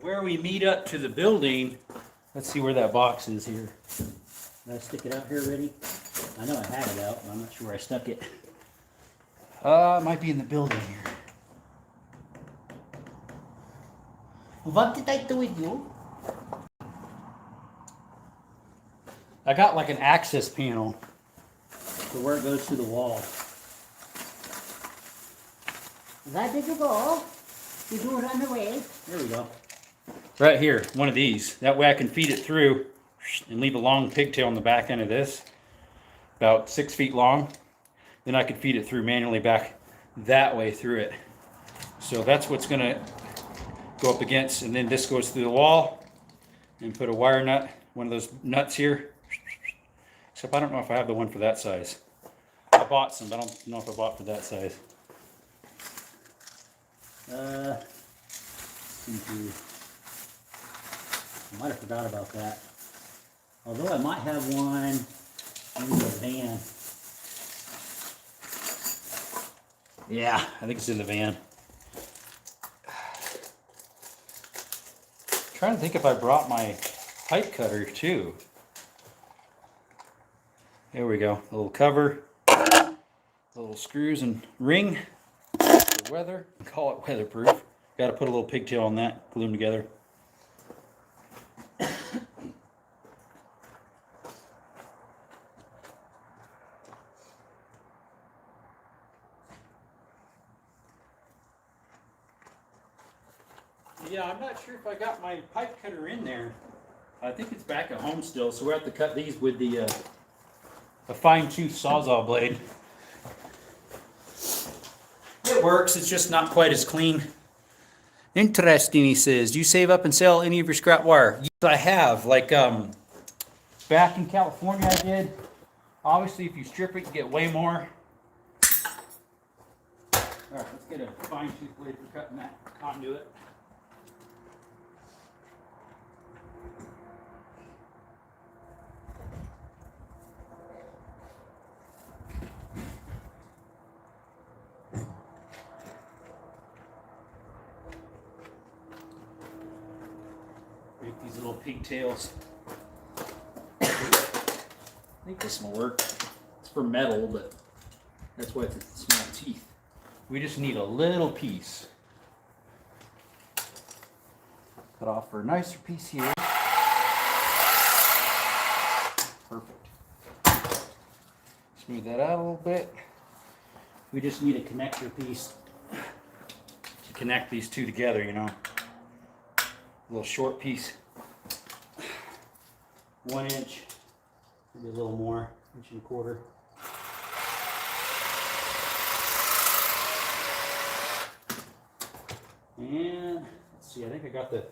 Where we meet up to the building, let's see where that box is here. Did I stick it out here already? I know I had it out, but I'm not sure where I stuck it. It might be in the building here. What did I do with you? I got like an access panel. So where it goes to the wall. Where did you go? Did you run away? There we go. Right here, one of these. That way I can feed it through and leave a long pigtail on the back end of this, about 6 feet long. Then I could feed it through manually back that way through it. So that's what's gonna go up against, and then this goes through the wall and put a wire nut, one of those nuts here. Except I don't know if I have the one for that size. I bought some, but I don't know if I bought for that size. I might have forgot about that. Although I might have one in the van. Yeah, I think it's in the van. Trying to think if I brought my pipe cutter too. There we go. A little cover, little screws and ring for weather. Call it weatherproof. Got to put a little pigtail on that, glue them together. Yeah, I'm not sure if I got my pipe cutter in there. I think it's back at home still, so we have to cut these with the a fine-tooth Sawzall blade. It works, it's just not quite as clean. Interesting, he says. Do you save up and sell any of your scrap wire? Yes, I have. Like back in California I did. Obviously, if you strip it, you get way more. All right, let's get a fine-tooth blade for cutting that conduit. Make these little pigtails. I think this will work. It's for metal, but that's why it's small teeth. We just need a little piece. Cut off for a nicer piece here. Perfect. Smooth that out a little bit. We just need a connector piece to connect these two together, you know. A little short piece. 1 inch, maybe a little more, 1.25 inches. And let's see, I think I got the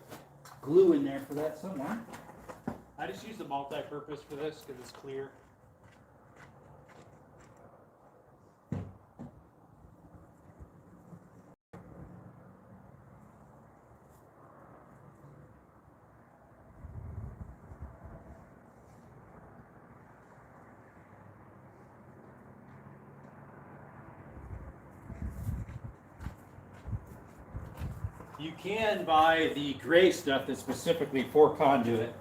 glue in there for that somewhere. I just use the multi-purpose for this because it's clear. You can buy the gray stuff that's specifically for conduit.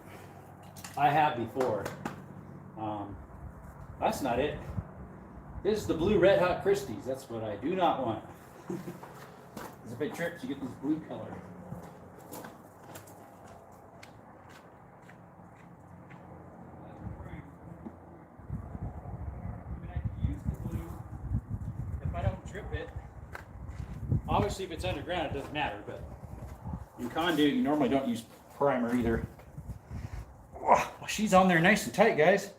I have before. That's not it. This is the blue Red Hot Christies. That's what I do not want. Because if it trips, you get this blue color. I mean, I can use the blue if I don't trip it. Obviously, if it's underground, it doesn't matter, but in conduit, you normally don't use primer either. Well, she's on there nice and tight, guys.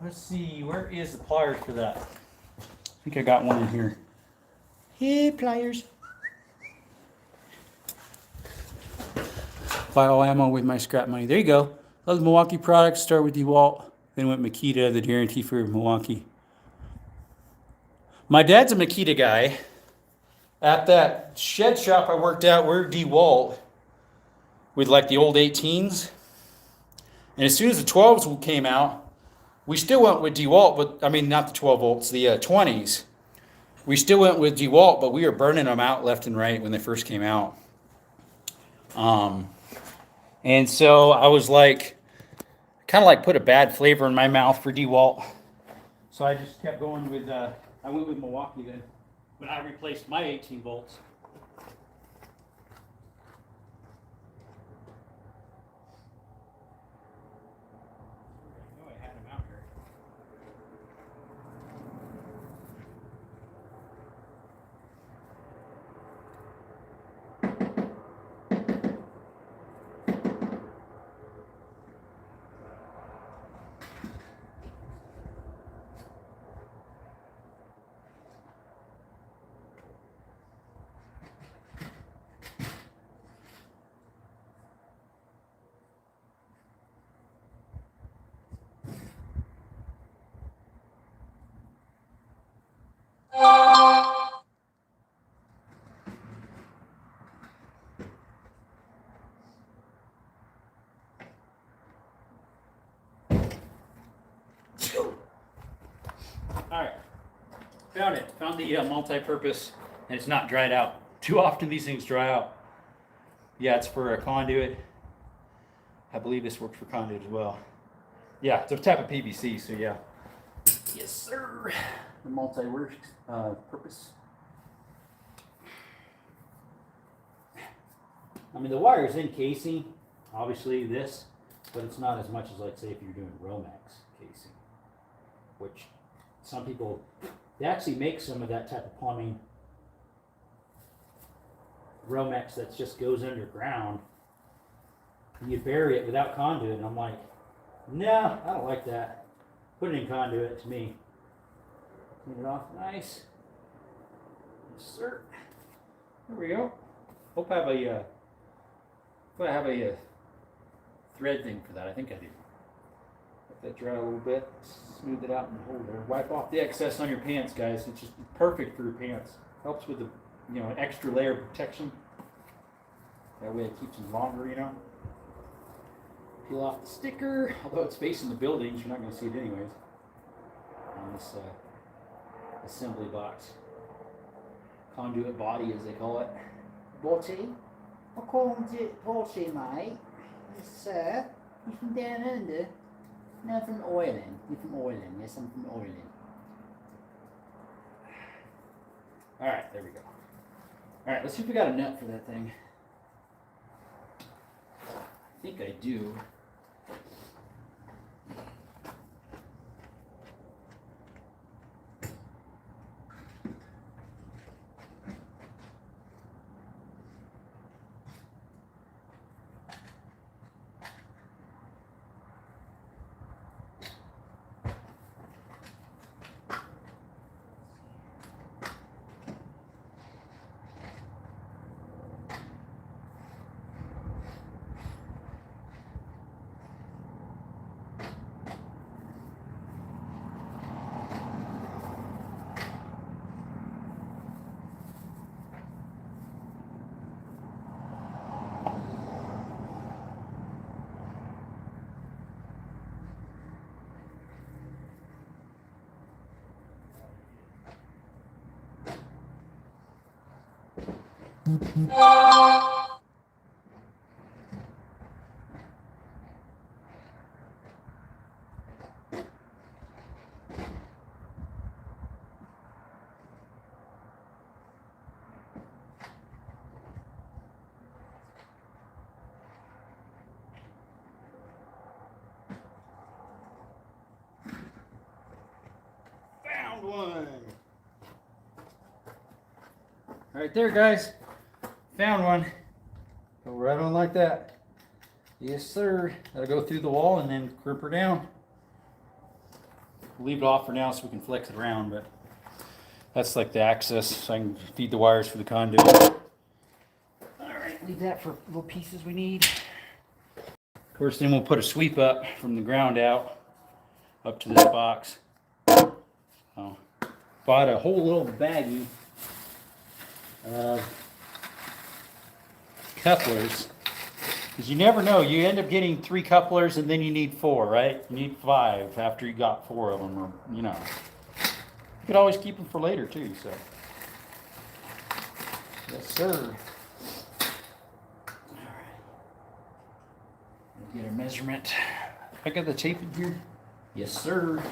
Let's see, where is the pliers for that? I think I got one in here. Hey, pliers. Buy all ammo with my scrap money. There you go. Those Milwaukee products start with DeWalt, then went Makita, the guarantee for Milwaukee. My dad's a Makita guy. At that shed shop I worked at, we're DeWalt with like the old 18s. And as soon as the 12s came out, we still went with DeWalt, but I mean, not the 12 volts, the 20s. We still went with DeWalt, but we were burning them out left and right when they first came out. And so I was like, kind of like put a bad flavor in my mouth for DeWalt. So I just kept going with, I went with Milwaukee then, when I replaced my 18 volts. I know I had them out here. Alright, found it. Found the multi-purpose, and it's not dried out. Too often these things dry out. Yeah, it's for a conduit. I believe this works for conduit as well. Yeah, it's a type of PVC, so yeah. Yes, sir. The multi-work purpose. I mean, the wire is in casing, obviously this, but it's not as much as, like, say, if you're doing Romex casing, which some people, they actually make some of that type of plumbing Romex that just goes underground. And you bury it without conduit, and I'm like, no, I don't like that. Put it in conduit to me. Clean it off nice. Yes, sir. There we go. Hope I have a thread thing for that. I think I do. Let that dry a little bit. Smooth it out and hold there. Wipe off the excess on your pants, guys. It's just perfect for your pants. Helps with the, an extra layer of protection. That way it keeps them longer, Peel off the sticker. Although it's facing the buildings, you're not going to see it anyways. On this assembly box. Conduit body, as they call it. Body? I call it body, mate. Yes, sir. You from down under? No, from oiling. You're from oiling. Yes, I'm from oiling. Alright, there we go. Alright, let's see if we got a nut for that thing. I think I do. Found one. All Right there, guys. Found one. Go right on like that. Yes, sir. Gotta go through the wall and then crimp her down. We'll leave it off for now so we can flex it around, but that's like the access so I can feed the wires for the conduit. Alright, leave that for little pieces we need. Of course, then we'll put a sweep up from the ground out up to this box. Oh, bought a whole little baggie of couplers. Because you never know, you end up getting 3 couplers and then you need 4, right? You need 5 after you got 4 of them, or, you know. You could always keep them for later too, so. Yes, sir. Get a measurement. I got the tape in here. Yes, sir.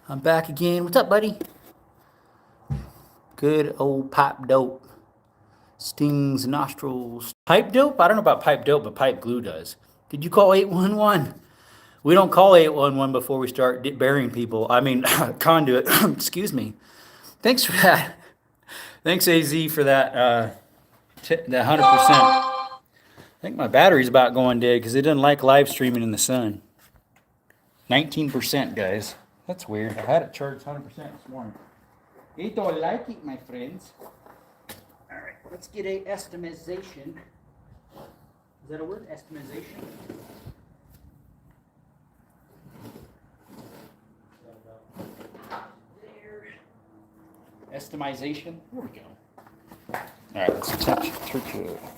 I'm back again. What's up, buddy? Good old pipe dope. Stings nostrils. Pipe dope? I don't know about pipe dope, but pipe glue does. Did you call 811? We don't call 811 before we start burying people. I mean, conduit. Excuse me. Thanks for that. Thanks, AZ, for that. That 100%. I think my battery's about going dead because it doesn't like live streaming in the sun. 19%, guys. That's weird. I had it charged 100% this morning. It don't like it, my friends. All right, let's get a estimation. Is that a word? Estimation? There. Estimization. There we go. All right, let's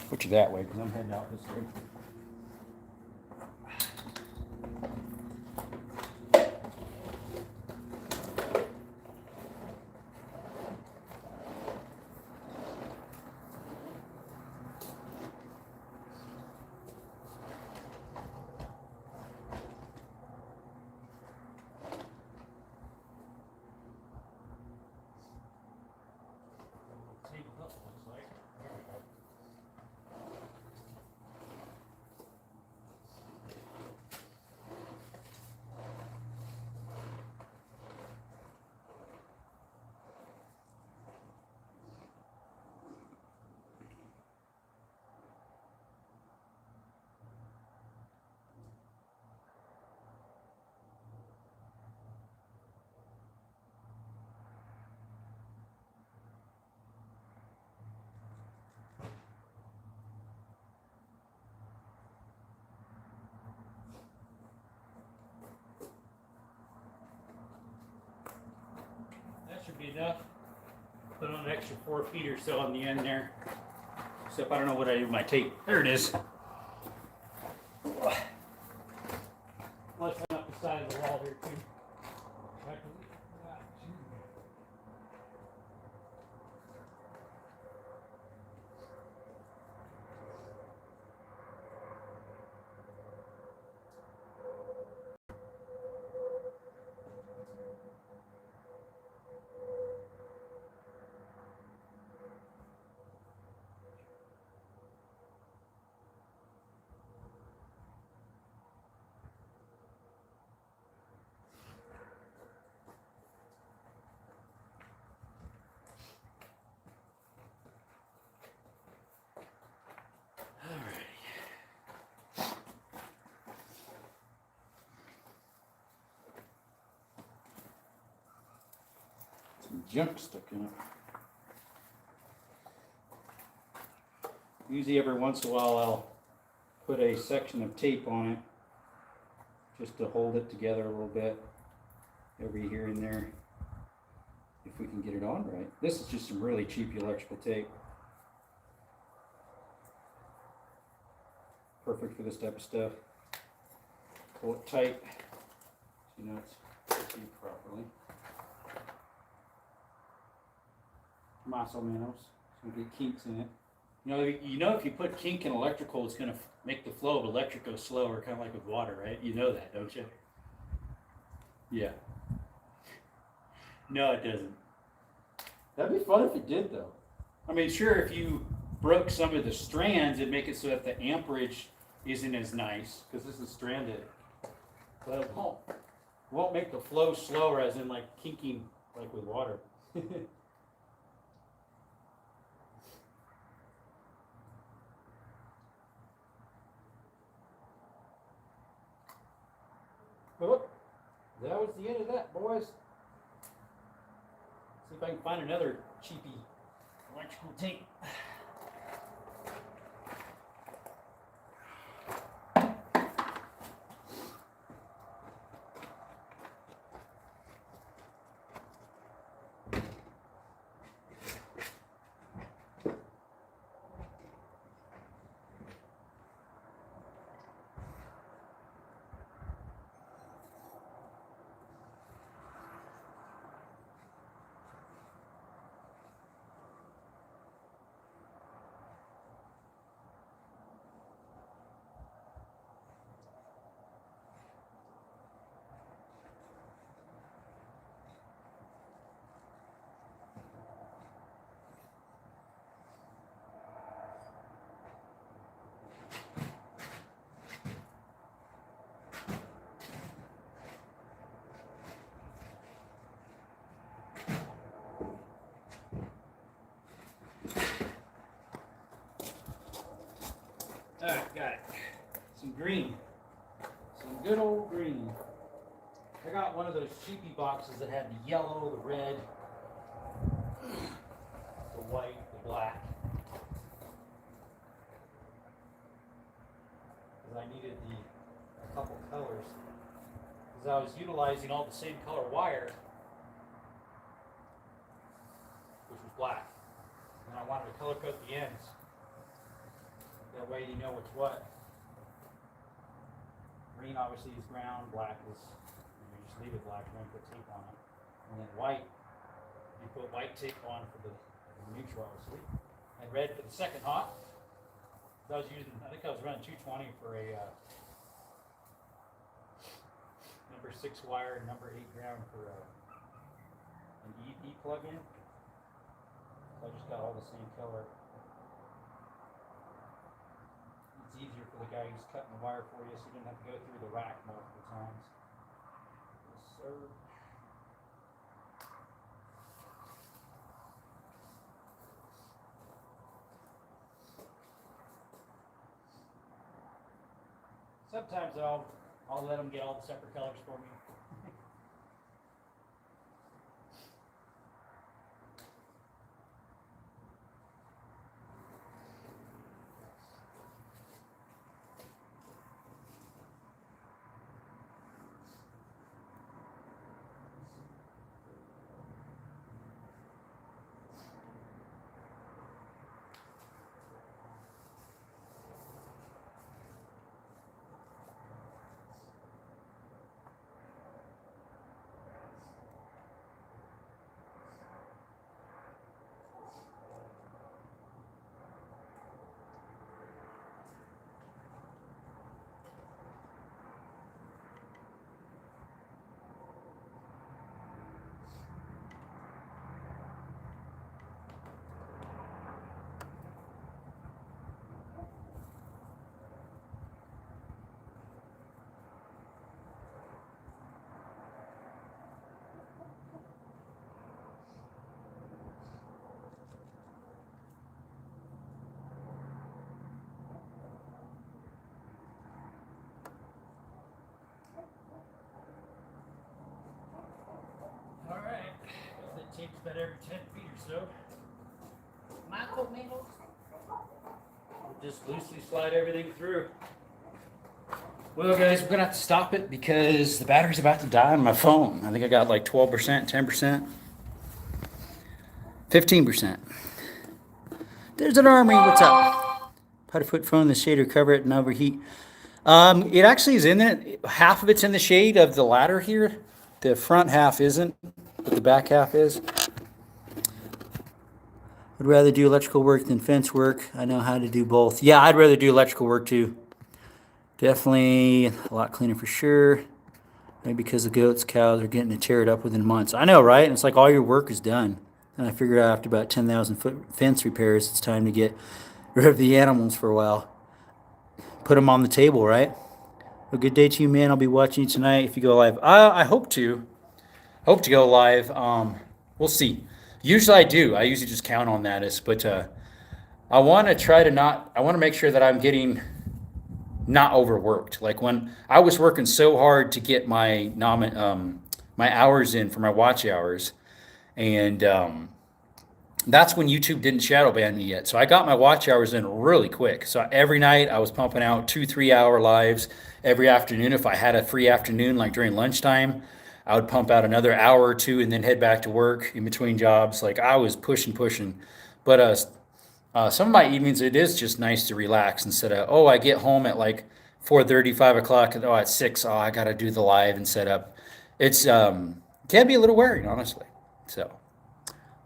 put you that way because I'm heading out this way. Should be enough. Put on an extra 4 feet or so on the end there. Except I don't know what I do with my tape. There it is. Let's run up the side of the wall here too. Junk stuck in it. Usually every once in a while I'll put a section of tape on it just to hold it together a little bit every here and there if we can get it on right. This is just some really cheap electrical tape. Perfect for this type of stuff. Pull it tight so you know it's seated properly. Más o menos. So we get kinks in it. You know, if you put kink in electrical, it's going to make the flow of electric go slower, kind of like with water, right? You know that, don't you? Yeah. No, it doesn't. That'd be fun if it did, though. I mean, sure, if you broke some of the strands, it'd make it so that the amperage isn't as nice, because this is stranded. But it won't make the flow slower, as in like kinking, like with water. Well, that was the end of that, boys. See if I can find another cheapy electrical tape. Alright, got it. Some green. Some good old green. I got one of those cheapy boxes that had the yellow, the red, the white, the black. Because I needed a couple colors. Because I was utilizing all the same color wire, which was black. And I wanted to color code the ends. That way you know what's what. Green obviously is ground, black is, you just leave it black and then put tape on it. And then white, you put white tape on for the neutral obviously. And red for the second hot. So I was using, I think I was running 220 for a number 6 wire and number 8 ground for an EP plug-in. So I just got all the same color. It's easier for the guy who's cutting the wire for you, so you don't have to go through the rack multiple times. Yes, sir. Sometimes I'll let them get all the separate colors for me. Alright, that tape's about every 10 feet or so. Micrometers? We'll just loosely slide everything through. Well, guys, we're gonna have to stop it because the battery's about to die on my phone. I think I got like 12%, 10%, 15%. There's an Armory. What's up? Put a foot phone in the shade or cover it and overheat. It actually is in it. Half of it's in the shade of the ladder here. The front half isn't, but the back half is. I'd rather do electrical work than fence work. I know how to do both. Yeah, I'd rather do electrical work too. Definitely a lot cleaner for sure. Maybe because the goats, cows are getting it teared up within months. I know, right? And it's like all your work is done. And I figured out after about 10,000 foot fence repairs, it's time to get rid of the animals for a while. Put them on the table, right? A good day to you, man. I'll be watching you tonight if you go live. I hope to. Hope to go live. We'll see. Usually I do. I usually just count on that. But I want to try to not. I want to make sure that I'm getting not overworked. Like when I was working so hard to get my my hours in for my watch hours, and that's when YouTube didn't shadow ban me yet. So I got my watch hours in really quick. So every night I was pumping out 2-3 hour lives. Every afternoon, if I had a free afternoon, like during lunchtime, I would pump out another hour or two and then head back to work in between jobs. Like I was pushing. But some of my evenings, it is just nice to relax instead of, oh, I get home at like 4:30, 5 o'clock, and oh, at 6, oh, I got to do the live and set up. It's can be a little wearing, honestly. So.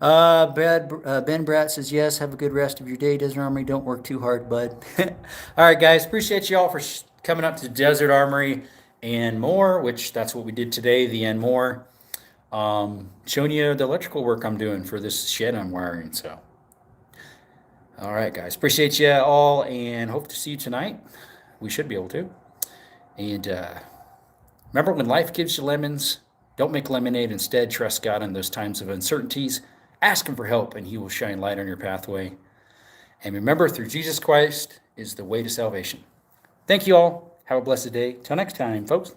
Ben Bratt says, yes, have a good rest of your day, Desert Armory. Don't work too hard, bud. All right, guys. Appreciate you all for coming up to Desert Armory and more, which that's what we did today, the and more. Showing you the electrical work I'm doing for this shed I'm wiring. So, all right, guys. Appreciate you all and hope to see you tonight. We should be able to. And remember, when life gives you lemons, don't make lemonade. Instead, trust God in those times of uncertainties. Ask him for help, and he will shine light on your pathway. And remember, through Jesus Christ is the way to salvation. Thank you all. Have a blessed day. Till next time, folks.